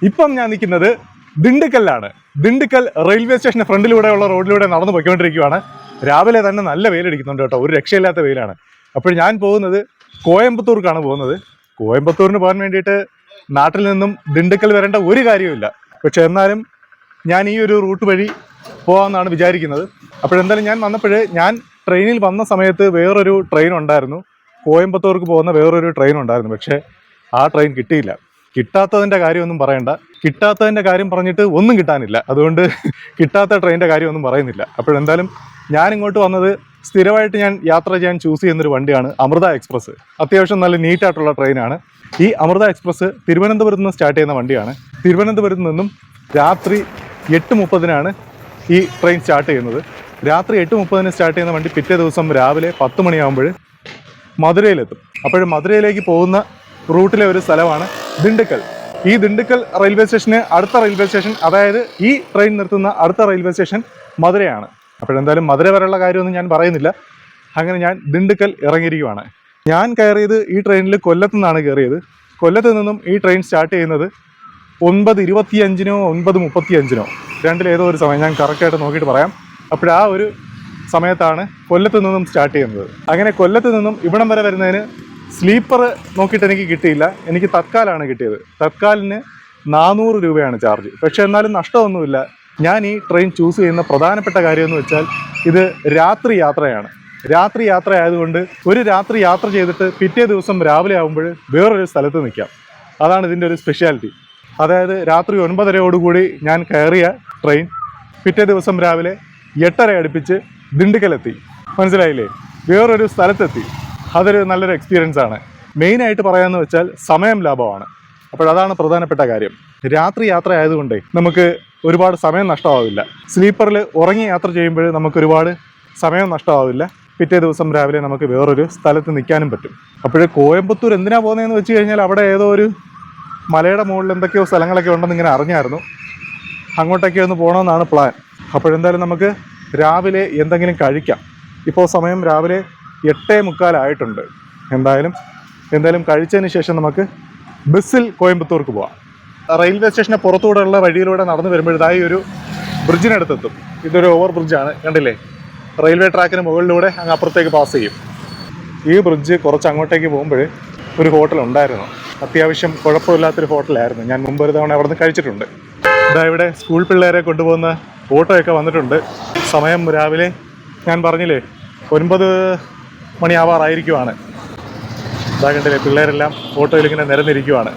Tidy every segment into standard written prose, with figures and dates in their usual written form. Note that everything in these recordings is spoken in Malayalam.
ഇപ്പം ഞാൻ നിൽക്കുന്നത് ദിണ്ടുക്കലിലാണ്. ദിണ്ടുക്കൽ റെയിൽവേ സ്റ്റേഷന് ഫ്രണ്ടിലൂടെയുള്ള റോഡിലൂടെ നടന്നു പോയിക്കൊണ്ടിരിക്കുകയാണ്. രാവിലെ തന്നെ നല്ല വെയിലടിക്കുന്നുണ്ട് കേട്ടോ, ഒരു രക്ഷയില്ലാത്ത വെയിലാണ്. അപ്പോൾ ഞാൻ പോകുന്നത് കോയമ്പത്തൂർക്കാണ് പോകുന്നത്. കോയമ്പത്തൂരിന് പോകാൻ വേണ്ടിയിട്ട് നാട്ടിൽ നിന്നും ദിണ്ടുക്കൽ വരേണ്ട ഒരു കാര്യവുമില്ല. പക്ഷെ എന്നാലും ഞാൻ ഈ ഒരു റൂട്ട് വഴി പോകാമെന്നാണ് വിചാരിക്കുന്നത്. അപ്പോഴെന്തായാലും ഞാൻ ട്രെയിനിൽ വന്ന സമയത്ത് വേറൊരു ട്രെയിൻ ഉണ്ടായിരുന്നു, കോയമ്പത്തൂർക്ക് പോകുന്ന വേറൊരു ട്രെയിൻ ഉണ്ടായിരുന്നു. പക്ഷേ ആ ട്രെയിൻ കിട്ടിയില്ല. കിട്ടാത്തതിൻ്റെ കാര്യമൊന്നും പറയണ്ട, കിട്ടാത്തതിൻ്റെ കാര്യം പറഞ്ഞിട്ട് ഒന്നും കിട്ടാനില്ല. അതുകൊണ്ട് കിട്ടാത്ത ട്രെയിനിൻ്റെ കാര്യമൊന്നും പറയുന്നില്ല. അപ്പോഴെന്തായാലും ഞാൻ ഇങ്ങോട്ട് വന്നത് സ്ഥിരമായിട്ട് ഞാൻ യാത്ര ചെയ്യാൻ ചൂസ് ചെയ്യുന്നൊരു വണ്ടിയാണ് അമൃത എക്സ്പ്രസ്. അത്യാവശ്യം നല്ല നീറ്റായിട്ടുള്ള ട്രെയിനാണ്. ഈ അമൃത എക്സ്പ്രസ് തിരുവനന്തപുരത്ത് നിന്ന് സ്റ്റാർട്ട് ചെയ്യുന്ന വണ്ടിയാണ്. തിരുവനന്തപുരത്ത് നിന്നും രാത്രി 8:30 ഈ ട്രെയിൻ സ്റ്റാർട്ട് ചെയ്യുന്നത്. രാത്രി 8:30 സ്റ്റാർട്ട് ചെയ്യുന്ന വണ്ടി പിറ്റേ ദിവസം രാവിലെ 10 മണിയാകുമ്പോൾ മധുരയിലെത്തും. അപ്പോൾ മധുരയിലേക്ക് പോകുന്ന റൂട്ടിലെ ഒരു സ്ഥലമാണ് ദിണ്ടുക്കൽ. ഈ ദിണ്ടുക്കൽ റെയിൽവേ സ്റ്റേഷന് അടുത്ത റെയിൽവേ സ്റ്റേഷൻ, അതായത് ഈ ട്രെയിൻ നിർത്തുന്ന അടുത്ത റെയിൽവേ സ്റ്റേഷൻ മധുരയാണ്. അപ്പോഴെന്തായാലും മധുര വരെയുള്ള കാര്യമൊന്നും ഞാൻ പറയുന്നില്ല. അങ്ങനെ ഞാൻ ദിണ്ടുക്കൽ ഇറങ്ങിയിരിക്കുവാണ്. ഞാൻ കയറിയത് ഈ ട്രെയിനിൽ കൊല്ലത്തു നിന്നാണ് കയറിയത്. കൊല്ലത്ത് നിന്നും ഈ ട്രെയിൻ സ്റ്റാർട്ട് ചെയ്യുന്നത് 9:25 9:35 രണ്ടിലേതോ ഒരു സമയം, ഞാൻ കറക്റ്റായിട്ട് നോക്കിയിട്ട് പറയാം. അപ്പോഴാ ഒരു സമയത്താണ് കൊല്ലത്ത് നിന്നും സ്റ്റാർട്ട് ചെയ്യുന്നത്. അങ്ങനെ കൊല്ലത്ത് നിന്നും ഇവിടം വരെ വരുന്നതിന് സ്ലീപ്പർ നോക്കിയിട്ട് എനിക്ക് കിട്ടിയില്ല, എനിക്ക് തത്കാലാണ് കിട്ടിയത്. തത്കാലിന് 400 രൂപയാണ് ചാർജ്. പക്ഷേ എന്നാലും നഷ്ടമൊന്നുമില്ല. ഞാൻ ഈ ട്രെയിൻ ചൂസ് ചെയ്യുന്ന പ്രധാനപ്പെട്ട കാര്യമെന്ന് വെച്ചാൽ ഇത് രാത്രി യാത്രയാണ്. രാത്രി യാത്ര ആയതുകൊണ്ട് ഒരു രാത്രി യാത്ര ചെയ്തിട്ട് പിറ്റേ ദിവസം രാവിലെ ആകുമ്പോൾ വേറൊരു സ്ഥലത്ത് നിൽക്കാം. അതാണ് ഇതിൻ്റെ ഒരു സ്പെഷ്യാലിറ്റി. അതായത് രാത്രി 9:30 ഞാൻ കയറിയ ട്രെയിൻ പിറ്റേ ദിവസം രാവിലെ 8:30 അടുപ്പിച്ച് ദിണ്ടുക്കലെത്തി. മനസ്സിലായില്ലേ? വേറൊരു സ്ഥലത്തെത്തി. അതൊരു നല്ലൊരു എക്സ്പീരിയൻസ് ആണ്. മെയിനായിട്ട് പറയാമെന്ന് വെച്ചാൽ സമയം ലാഭമാണ്. അപ്പോഴതാണ് പ്രധാനപ്പെട്ട കാര്യം. രാത്രി യാത്ര ആയതുകൊണ്ടേ നമുക്ക് ഒരുപാട് സമയം നഷ്ടമാവില്ല. സ്ലീപ്പറിൽ ഉറങ്ങി യാത്ര ചെയ്യുമ്പോൾ നമുക്ക് ഒരുപാട് സമയം നഷ്ടമാവില്ല. പിറ്റേ ദിവസം രാവിലെ നമുക്ക് വേറൊരു സ്ഥലത്ത് നിൽക്കാനും പറ്റും. അപ്പോഴേ കോയമ്പത്തൂർ എന്തിനാണ് പോകുന്നതെന്ന് വെച്ച് കഴിഞ്ഞാൽ അവിടെ ഏതോ ഒരു മലയുടെ മുകളിൽ എന്തൊക്കെയോ സ്ഥലങ്ങളൊക്കെ ഉണ്ടെന്ന് ഇങ്ങനെ അറിഞ്ഞായിരുന്നു. അങ്ങോട്ടൊക്കെ ഒന്ന് പോകണമെന്നാണ് പ്ലാൻ. അപ്പോഴെന്തായാലും നമുക്ക് രാവിലെ എന്തെങ്കിലും കഴിക്കാം. ഇപ്പോൾ സമയം രാവിലെ 8:45 ആയിട്ടുണ്ട്. എന്തായാലും കഴിച്ചതിന് ശേഷം നമുക്ക് ബസ്സിൽ കോയമ്പത്തൂർക്ക് പോവാം. റെയിൽവേ സ്റ്റേഷന് പുറത്തൂടെയുള്ള വഴിയിലൂടെ നടന്നു വരുമ്പോഴതായി ഒരു ബ്രിഡ്ജിനടുത്തെത്തും. ഇതൊരു ഓവർ ബ്രിഡ്ജാണ്, കണ്ടില്ലേ? റെയിൽവേ ട്രാക്കിന് മുകളിലൂടെ അങ്ങ് അപ്പുറത്തേക്ക് പാസ് ചെയ്യും. ഈ ബ്രിഡ്ജ് കുറച്ച് അങ്ങോട്ടേക്ക് പോകുമ്പോൾ ഒരു ഹോട്ടൽ ഉണ്ടായിരുന്നു. അത്യാവശ്യം കുഴപ്പമില്ലാത്തൊരു ഹോട്ടലായിരുന്നു. ഞാൻ മുമ്പ് ഒരു തവണ അവിടെ നിന്ന് കഴിച്ചിട്ടുണ്ട്. ഇവിടെ സ്കൂൾ പിള്ളേരെ കൊണ്ടുപോകുന്ന ഓട്ടോയൊക്കെ വന്നിട്ടുണ്ട്. സമയം രാവിലെ ഞാൻ പറഞ്ഞില്ലേ 9 മണിയാവാറായിരിക്കുവാണ്. ഇതാ കണ്ടില്ലേ, പിള്ളേരെല്ലാം ഓട്ടോയിൽ ഇങ്ങനെ നിരന്നിരിക്കുവാണ്.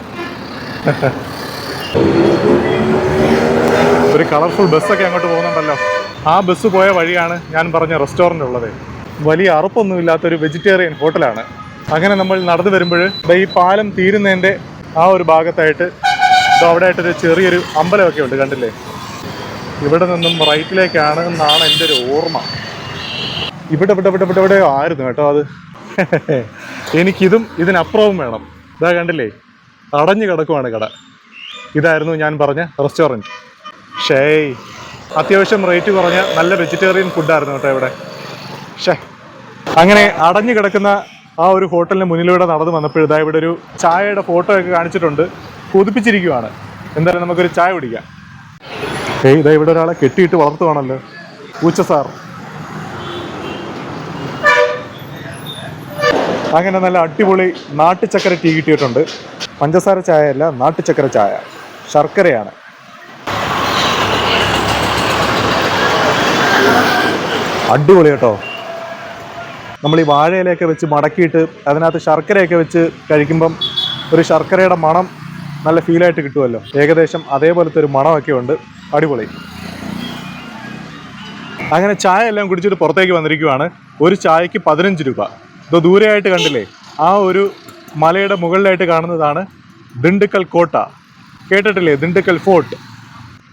ഒരു കളർഫുൾ ബസ്സൊക്കെ അങ്ങോട്ട് പോകുന്നുണ്ടല്ലോ. ആ ബസ് പോയ വഴിയാണ് ഞാൻ പറഞ്ഞ റെസ്റ്റോറൻ്റ് ഉള്ളത്. വലിയ അറുപ്പൊന്നുമില്ലാത്തൊരു വെജിറ്റേറിയൻ ഹോട്ടലാണ്. അങ്ങനെ നമ്മൾ നടന്നു വരുമ്പോൾ ഈ പാലം തീരുന്നതിൻ്റെ ആ ഒരു ഭാഗത്തായിട്ട് അവിടെ ആയിട്ടൊരു ചെറിയൊരു അമ്പലമൊക്കെ ഉണ്ട്, കണ്ടില്ലേ? ഇവിടെ നിന്നും റൈറ്റിലേക്കാണ് എന്നാണ് എൻ്റെ ഒരു ഓർമ്മ. ഇവിടെ ആയിരുന്നു കേട്ടോ അത്. എനിക്കിതും ഇതിനപ്പുറവും വേണം. ഇതാ കണ്ടില്ലേ, അടഞ്ഞു കിടക്കുവാണ് കട. ഇതായിരുന്നു ഞാൻ പറഞ്ഞ റെസ്റ്റോറൻറ്റ്. അത്യാവശ്യം റേറ്റ് കുറഞ്ഞ നല്ല വെജിറ്റേറിയൻ ഫുഡായിരുന്നു കേട്ടോ ഇവിടെ. അങ്ങനെ അടഞ്ഞു കിടക്കുന്ന ആ ഒരു ഹോട്ടലിന് മുന്നിലൂടെ നടന്നു വന്നപ്പോഴാ ഇവിടെ ഒരു ചായയുടെ ഫോട്ടോ ഒക്കെ കാണിച്ചിട്ടുണ്ട്. കൊതിപ്പിച്ചിരിക്കുവാണ്. എന്തായാലും നമുക്കൊരു ചായ കുടിക്കാം. ഇതാ ഇവിടെ ഒരാളെ കെട്ടിയിട്ട് വളർത്തുവാണല്ലോ, പൂച്ച സാർ. അങ്ങനെ നല്ല അടിപൊളി നാട്ടുചക്കര ടീ കിട്ടിയിട്ടുണ്ട്. പഞ്ചസാര ചായയല്ല, നാട്ടുചക്കര ചായ, ശർക്കരയാണ്. അടിപൊളി കേട്ടോ. നമ്മൾ ഈ വാഴയിലൊക്കെ വെച്ച് മടക്കിയിട്ട് അതിനകത്ത് ശർക്കരയൊക്കെ വെച്ച് കഴിക്കുമ്പം ഒരു ശർക്കരയുടെ മണം നല്ല ഫീലായിട്ട് കിട്ടുമല്ലോ. ഏകദേശം അതേപോലത്തെ ഒരു മണമൊക്കെ ഉണ്ട്. അടിപൊളി. അങ്ങനെ ചായ എല്ലാം കുടിച്ചിട്ട് പുറത്തേക്ക് വന്നിരിക്കുവാണ്. ഒരു ചായക്ക് 15 രൂപ. ഇത് ദൂരെയായിട്ട് കണ്ടില്ലേ, ആ ഒരു മലയുടെ മുകളിലായിട്ട് കാണുന്നതാണ് ദിണ്ടുക്കൽ കോട്ട. കേട്ടിട്ടില്ലേ, ദിണ്ടുക്കൽ ഫോർട്ട്.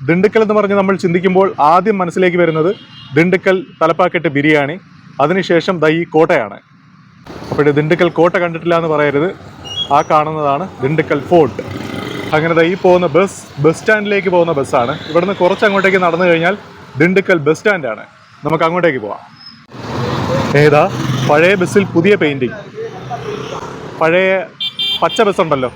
ദിണ്ടുക്കൽ എന്ന് പറഞ്ഞ് നമ്മൾ ചിന്തിക്കുമ്പോൾ ആദ്യം മനസ്സിലേക്ക് വരുന്നത് ദിണ്ടുക്കൽ തലപ്പാക്കെട്ട് ബിരിയാണി, അതിനുശേഷം ഈ കോട്ടയാണ്. അപ്പോൾ ദിണ്ടുക്കൽ കോട്ട കണ്ടിട്ടില്ല എന്ന് പറയരുത്. ആ കാണുന്നതാണ് ദിണ്ടുക്കൽ ഫോർട്ട്. അങ്ങനെ ഈ പോകുന്ന ബസ് സ്റ്റാൻഡിലേക്ക് പോകുന്ന ബസ്സാണ്. ഇവിടുന്ന് കുറച്ച് അങ്ങോട്ടേക്ക് നടന്നു കഴിഞ്ഞാൽ ദിണ്ടുക്കൽ ബസ് സ്റ്റാൻഡാണ്. നമുക്ക് അങ്ങോട്ടേക്ക് പോവാം. ഏതാ പഴയ ബസ്സിൽ പുതിയ പെയിൻറ്റിങ്. പഴയ പച്ച ബസ്സുണ്ടല്ലോ,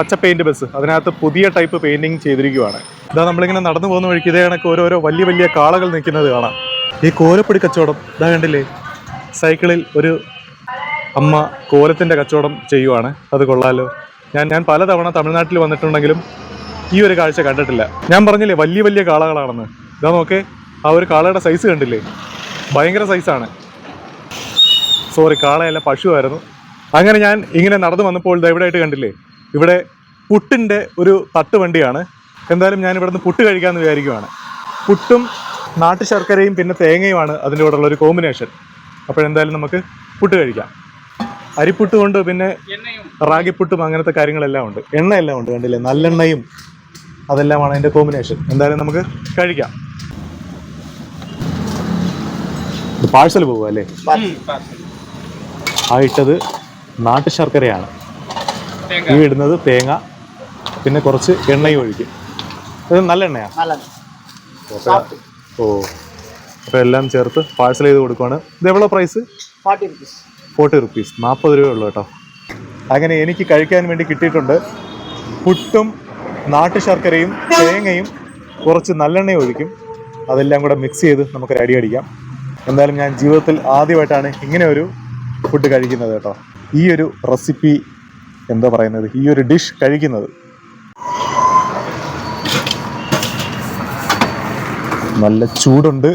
പച്ച പെയിന്റ് ബസ്. അതിനകത്ത് പുതിയ ടൈപ്പ് പെയിന്റിങ് ചെയ്തിരിക്കുവാണ്. ഇതാ നമ്മളിങ്ങനെ നടന്നു പോകുന്ന വഴിക്ക് ഇതേ കണക്ക് ഓരോരോ വലിയ വലിയ കാളകൾ നിൽക്കുന്നത് കാണാം. ഈ കോലപ്പൊടി കച്ചവടം ഇതാ കണ്ടില്ലേ, സൈക്കിളിൽ ഒരു അമ്മ കോലത്തിൻ്റെ കച്ചവടം ചെയ്യുവാണ്. അത് കൊള്ളാലോ. ഞാൻ പലതവണ തമിഴ്നാട്ടിൽ വന്നിട്ടുണ്ടെങ്കിലും ഈ ഒരു കാഴ്ച കണ്ടിട്ടില്ല. ഞാൻ പറഞ്ഞില്ലേ വലിയ വലിയ കാളകളാണെന്ന്. ഇതാ നോക്കേ, ആ ഒരു കാളയുടെ സൈസ് കണ്ടില്ലേ, ഭയങ്കര സൈസാണ്. സോറി, കാളയല്ല, പശുവായിരുന്നു. അങ്ങനെ ഞാൻ ഇങ്ങനെ നടന്നു വന്നപ്പോൾ ഇവിടെയായിട്ട് കണ്ടില്ലേ, ഇവിടെ പുട്ടിൻ്റെ ഒരു തട്ടുവണ്ടിയാണ്. എന്തായാലും ഞാൻ ഇവിടുന്ന് പുട്ട് കഴിക്കാമെന്ന് വിചാരിക്കുവാണ്. പുട്ടും നാട്ടു ശർക്കരയും പിന്നെ തേങ്ങയുമാണ് അതിൻ്റെ കൂടെ ഉള്ളൊരു കോമ്പിനേഷൻ. അപ്പോഴെന്തായാലും നമുക്ക് പുട്ട് കഴിക്കാം. അരിപ്പുട്ടും ഉണ്ട്, പിന്നെ റാഗിപ്പുട്ടും അങ്ങനത്തെ കാര്യങ്ങളെല്ലാം ഉണ്ട്. എണ്ണയെല്ലാം ഉണ്ട് കണ്ടില്ലേ, നല്ലെണ്ണയും അതെല്ലാമാണ് അതിൻ്റെ കോമ്പിനേഷൻ. എന്തായാലും നമുക്ക് കഴിക്കാം. പാഴ്സൽ പോകുക അല്ലേ? ആയിട്ടത് നാട്ടു ശർക്കരയാണ്, ഈ ഇടുന്നത് തേങ്ങ, പിന്നെ കുറച്ച് എണ്ണയും ഒഴിക്കും. ഇത് നല്ല എണ്ണയാണ്. ഓ, അപ്പോൾ എല്ലാം ചേർത്ത് പാഴ്സൽ ചെയ്ത് കൊടുക്കുവാണ്. ഇത് എவ்வளோ പ്രൈസ്? 40 റുപ്പീസ്, 40 രൂപ ഉള്ളൂ കേട്ടോ. അങ്ങനെ എനിക്ക് കഴിക്കാൻ വേണ്ടി കിട്ടിയിട്ടുണ്ട് പുട്ടും നാട്ടു ശർക്കരയും തേങ്ങയും കുറച്ച് നല്ലെണ്ണയും ഒഴിക്കും. അതെല്ലാം കൂടെ മിക്സ് ചെയ്ത് നമുക്കൊരു അടി അടിക്കാം. എന്തായാലും ഞാൻ ജീവിതത്തിൽ ആദ്യമായിട്ടാണ് ഇങ്ങനെ ഒരു ഫുഡ് കഴിക്കുന്നത് കേട്ടോ. ഈ ഒരു റെസിപ്പി എന്താ പറയുന്നത്, ഈ ഒരു ഡിഷ് കഴിക്കുന്നത്. നല്ല ചൂടുണ്ട്,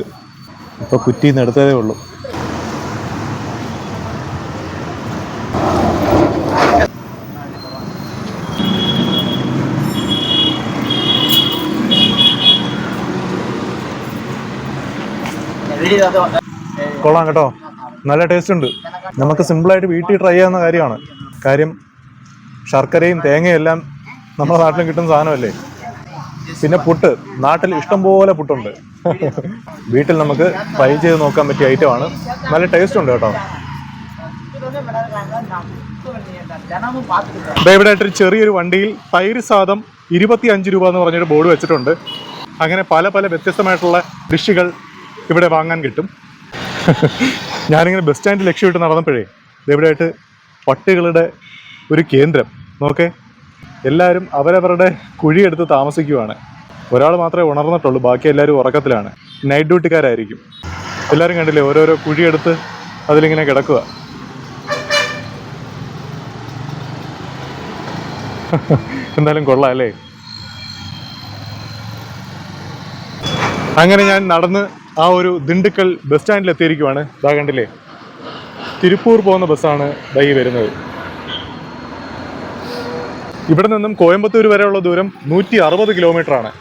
ഇപ്പോൾ കുറ്റിയിൽ നിന്ന് എടുത്തതേ ഉള്ളൂ. കൊള്ളാം കേട്ടോ, നല്ല ടേസ്റ്റ് ഉണ്ട്. നമുക്ക് സിമ്പിളായിട്ട് വീട്ടിൽ ട്രൈ ചെയ്യാവുന്ന കാര്യമാണ്. കാര്യം ശർക്കരയും തേങ്ങയും എല്ലാം നമ്മുടെ നാട്ടിലും കിട്ടുന്ന സാധനമല്ലേ. പിന്നെ പുട്ട്, നാട്ടിൽ ഇഷ്ടംപോലെ പുട്ടുണ്ട്. വീട്ടിൽ നമുക്ക് ട്രൈ ചെയ്ത് നോക്കാൻ പറ്റിയ ഐറ്റമാണ്. നല്ല ടേസ്റ്റ് ഉണ്ട് കേട്ടോ. ഇവിടെ ആയിട്ടൊരു ചെറിയൊരു വണ്ടിയിൽ തൈര് സാദം 25 രൂപ എന്ന് പറഞ്ഞൊരു ബോർഡ് വെച്ചിട്ടുണ്ട്. അങ്ങനെ പല പല വ്യത്യസ്തമായിട്ടുള്ള ഡിഷുകൾ ഇവിടെ വാങ്ങാൻ കിട്ടും. ഞാനിങ്ങനെ ബസ് സ്റ്റാൻഡ് ലക്ഷ്യമിട്ട് നടന്നപ്പോഴേ ഇവിടെയായിട്ട് പട്ടികളുടെ ഒരു കേന്ദ്രം നോക്കേ. എല്ലാവരും അവരവരുടെ കുഴിയെടുത്ത് താമസിക്കുവാണ്. ഒരാൾ മാത്രമേ ഉണർന്നിട്ടുള്ളൂ, ബാക്കി എല്ലാവരും ഉറക്കത്തിലാണ്. നൈറ്റ് ഡ്യൂട്ടിക്കാരായിരിക്കും. എല്ലാവരും കണ്ടില്ലേ, ഓരോരോ കുഴിയെടുത്ത് അതിലിങ്ങനെ കിടക്കുക. എന്തായാലും കൊള്ളാം അല്ലേ. അങ്ങനെ ഞാൻ നടന്ന് ആ ഒരു ദിണ്ടുക്കൽ ബസ് സ്റ്റാൻഡിൽ എത്തിയിരിക്കുവാണ്. ഇതാ കണ്ടില്ലേ, തിരുപ്പൂർ പോകുന്ന ബസ്സാണ് ഈ വരുന്നത്. ഇവിടെ നിന്നും കോയമ്പത്തൂർ വരെയുള്ള ദൂരം 160 കിലോമീറ്ററാണ്.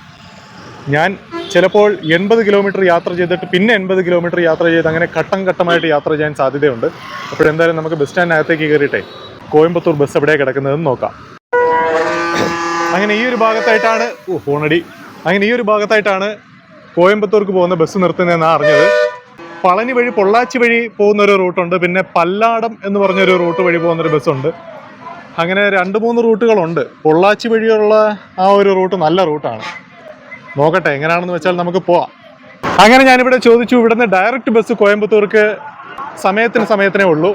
ഞാൻ ചിലപ്പോൾ 80 കിലോമീറ്റർ യാത്ര ചെയ്തിട്ട് പിന്നെ 80 കിലോമീറ്റർ യാത്ര ചെയ്ത് അങ്ങനെ ഘട്ടം ഘട്ടമായിട്ട് യാത്ര ചെയ്യാൻ സാധ്യതയുണ്ട്. അപ്പോഴെന്തായാലും നമുക്ക് ബസ് സ്റ്റാൻഡിനകത്തേക്ക് കയറിയിട്ടെ കോയമ്പത്തൂർ ബസ് എവിടെയാണ് കിടക്കുന്നതെന്ന് നോക്കാം. അങ്ങനെ ഈ ഒരു ഭാഗത്തായിട്ടാണ് അങ്ങനെ ഈ ഒരു ഭാഗത്തായിട്ടാണ് കോയമ്പത്തൂർക്ക് പോകുന്ന ബസ് നിർത്തുന്നതെന്നാണ് അറിഞ്ഞത്. പളനി വഴി പൊള്ളാച്ചി വഴി പോകുന്നൊരു റൂട്ടുണ്ട്, പിന്നെ പല്ലാടം എന്ന് പറഞ്ഞൊരു റൂട്ട് വഴി പോകുന്നൊരു ബസ്സുണ്ട്. അങ്ങനെ 2-3 റൂട്ടുകളുണ്ട്. പൊള്ളാച്ചി വഴിയുള്ള ആ ഒരു റൂട്ട് നല്ല റൂട്ടാണ്. നോക്കട്ടെ എങ്ങനെയാണെന്ന് വെച്ചാൽ നമുക്ക് പോവാം. അങ്ങനെ ഞാനിവിടെ ചോദിച്ചു, ഇവിടുന്ന് ഡയറക്റ്റ് ബസ് കോയമ്പത്തൂർക്ക് സമയത്തിനേ ഉള്ളൂ.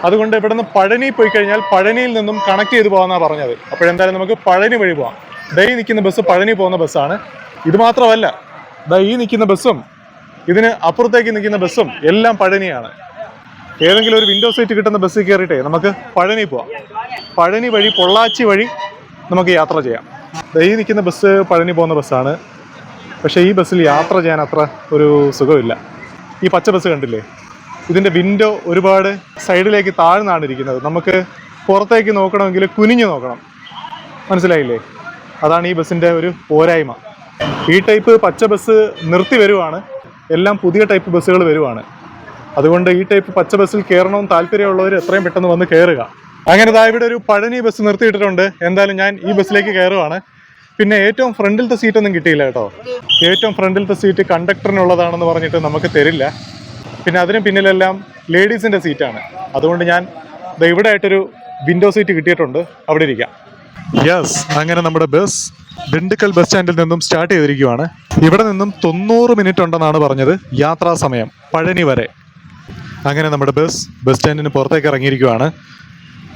അതുകൊണ്ട് ഇവിടുന്ന് പഴനി പോയി കഴിഞ്ഞാൽ പഴനിയിൽ നിന്നും കണക്ട് ചെയ്ത് പോകാമെന്നാണ് പറഞ്ഞത്. അപ്പോഴെന്തായാലും നമുക്ക് പഴനി വഴി പോവാം. ദൈ നിൽക്കുന്ന ബസ് പഴനി പോകുന്ന ബസ്സാണ്. ഇത് മാത്രമല്ല, ഈ നിൽക്കുന്ന ബസ്സും ഇതിന് അപ്പുറത്തേക്ക് നിൽക്കുന്ന ബസ്സും എല്ലാം പഴനിയാണ്. ഏതെങ്കിലും ഒരു വിൻഡോ സീറ്റ് കിട്ടുന്ന ബസ്സിൽ കയറിയിട്ടേ നമുക്ക് പഴനി പോവാം. പഴനി വഴി പൊള്ളാച്ചി വഴി നമുക്ക് യാത്ര ചെയ്യാം. ഈ നിൽക്കുന്ന ബസ് പഴനി പോകുന്ന ബസ്സാണ്. പക്ഷേ ഈ ബസ്സിൽ യാത്ര ചെയ്യാൻ അത്ര ഒരു സുഖമില്ല. ഈ പച്ച ബസ് കണ്ടില്ലേ, ഇതിൻ്റെ വിൻഡോ ഒരുപാട് സൈഡിലേക്ക് താഴ്ന്നാണ് ഇരിക്കുന്നത്. നമുക്ക് പുറത്തേക്ക് നോക്കണമെങ്കിൽ കുനിഞ്ഞു നോക്കണം. മനസ്സിലായില്ലേ? അതാണ് ഈ ബസ്സിൻ്റെ ഒരു പോരായ്മ. ഈ ടൈപ്പ് പച്ച ബസ് നിർത്തി വരുവാണ്, എല്ലാം പുതിയ ടൈപ്പ് ബസ്സുകൾ വരുവാണ്. അതുകൊണ്ട് ഈ ടൈപ്പ് പച്ച ബസ്സിൽ കയറണമെന്ന് താല്പര്യമുള്ളവർ എത്രയും പെട്ടെന്ന് വന്ന് കയറുക. അങ്ങനെ ഇവിടെ ഒരു പഴനി ബസ് നിർത്തിയിട്ടിട്ടുണ്ട്. എന്തായാലും ഞാൻ ഈ ബസ്സിലേക്ക് കയറുവാണ്. പിന്നെ ഏറ്റവും ഫ്രണ്ടിലത്തെ സീറ്റൊന്നും കിട്ടിയില്ല കേട്ടോ. ഏറ്റവും ഫ്രണ്ടിലത്തെ സീറ്റ് കണ്ടക്ടറിനുള്ളതാണെന്ന് പറഞ്ഞിട്ട് നമുക്ക് തരില്ല. പിന്നെ അതിന് പിന്നിലെല്ലാം ലേഡീസിൻ്റെ സീറ്റാണ്. അതുകൊണ്ട് ഞാൻ ഇവിടെ ആയിട്ടൊരു വിൻഡോ സീറ്റ് കിട്ടിയിട്ടുണ്ട്, അവിടെ ഇരിക്കാം. യെസ്, അങ്ങനെ നമ്മുടെ ബസ് ദിണ്ടുക്കൽ ബസ് സ്റ്റാൻഡിൽ നിന്നും സ്റ്റാർട്ട് ചെയ്തിരിക്കുകയാണ്. ഇവിടെ നിന്നും 90 മിനിറ്റ് ഉണ്ടെന്നാണ് പറഞ്ഞത് യാത്രാ സമയം പഴനി വരെ. അങ്ങനെ നമ്മുടെ ബസ് സ്റ്റാൻഡിന് പുറത്തേക്ക് ഇറങ്ങിയിരിക്കുകയാണ്.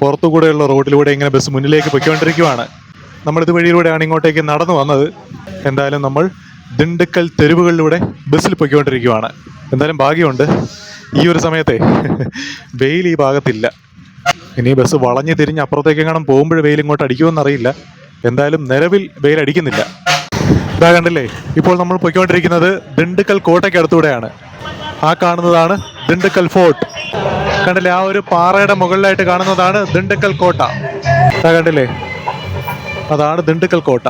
പുറത്തുകൂടെയുള്ള റോഡിലൂടെ ഇങ്ങനെ ബസ് മുന്നിലേക്ക് പൊയ്ക്കൊണ്ടിരിക്കുകയാണ്. നമ്മൾ ഇതുവഴിയിലൂടെയാണ് ഇങ്ങോട്ടേക്ക് നടന്നു വന്നത്. എന്തായാലും നമ്മൾ ദിണ്ടുക്കൽ തെരുവുകളിലൂടെ ബസ്സിൽ പൊയ്ക്കൊണ്ടിരിക്കുകയാണ്. എന്തായാലും ഭാഗ്യമുണ്ട്, ഈ ഒരു സമയത്തെ വെയിൽ ഈ ഭാഗത്തില്ല. ഇനി ബസ് വളഞ്ഞ് തിരിഞ്ഞ് അപ്പുറത്തേക്കെങ്ങാനും പോകുമ്പോൾ വെയിൽ ഇങ്ങോട്ട് അടിക്കുമെന്നറിയില്ല. എന്തായാലും നിലവിൽ വെയിൽ അടിക്കുന്നില്ല. ഇതാ കണ്ടില്ലേ, ഇപ്പോൾ നമ്മൾ പൊയ്ക്കൊണ്ടിരിക്കുന്നത് ദിണ്ടുക്കൽ കോട്ടയ്ക്ക് അടുത്തൂടെയാണ്. ആ കാണുന്നതാണ് ദിണ്ടുക്കൽ ഫോർട്ട്. കണ്ടില്ലേ, ആ ഒരു പാറയുടെ മുകളിലായിട്ട് കാണുന്നതാണ് ദിണ്ടുക്കൽ കോട്ട. ഇതാ കണ്ടില്ലേ, അതാണ് ദിണ്ടുക്കൽ കോട്ട.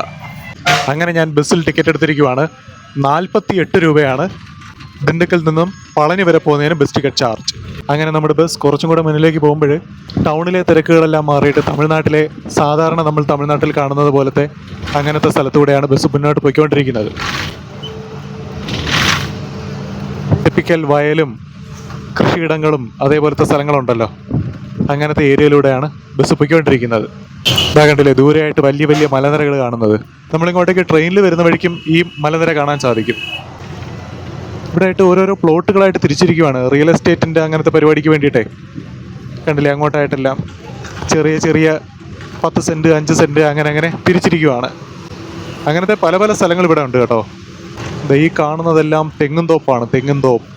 അങ്ങനെ ഞാൻ ബസ്സിൽ ടിക്കറ്റ് എടുത്തിരിക്കുവാണ്. 48 രൂപയാണ് ദിണ്ടുക്കൽ നിന്നും പളനി വരെ പോകുന്നതിന് ബസ് ടിക്കറ്റ് ചാർജ്. അങ്ങനെ നമ്മുടെ ബസ് കുറച്ചും കൂടെ മുന്നിലേക്ക് പോകുമ്പോൾ ടൗണിലെ തിരക്കുകളെല്ലാം മാറിയിട്ട് തമിഴ്നാട്ടിലെ സാധാരണ നമ്മൾ തമിഴ്നാട്ടിൽ കാണുന്നത് പോലത്തെ അങ്ങനത്തെ സ്ഥലത്തൂടെയാണ് ബസ് മുന്നോട്ട് പോയിക്കൊണ്ടിരിക്കുന്നത്. ടിപ്പിക്കൽ വയലും കൃഷിയിടങ്ങളും അതേപോലത്തെ സ്ഥലങ്ങളുണ്ടല്ലോ, അങ്ങനത്തെ ഏരിയയിലൂടെയാണ് ബസ് പോയിക്കൊണ്ടിരിക്കുന്നത്. ഇതാ കണ്ടില്ലേ, ദൂരെയായിട്ട് വലിയ വലിയ മലനിരകൾ കാണുന്നത്. നമ്മളിങ്ങോട്ടേക്ക് ട്രെയിനിൽ വരുന്ന വഴിക്കും ഈ മലനിര കാണാൻ സാധിക്കും. ഇവിടെ ആയിട്ട് ഓരോരോ പ്ലോട്ടുകളായിട്ട് തിരിച്ചിരിക്കുവാണ്, റിയൽ എസ്റ്റേറ്റിൻ്റെ അങ്ങനത്തെ പരിപാടിക്ക് വേണ്ടിയിട്ടേ. കണ്ടില്ലേ, അങ്ങോട്ടായിട്ടെല്ലാം ചെറിയ ചെറിയ 10 സെൻറ്റ് 5 സെൻറ്റ് അങ്ങനെ അങ്ങനെ തിരിച്ചിരിക്കുവാണ്. അങ്ങനത്തെ പല പല സ്ഥലങ്ങൾ ഇവിടെ ഉണ്ട് കേട്ടോ. ഈ കാണുന്നതെല്ലാം തെങ്ങും തോപ്പാണ്, തെങ്ങും തോപ്പ്.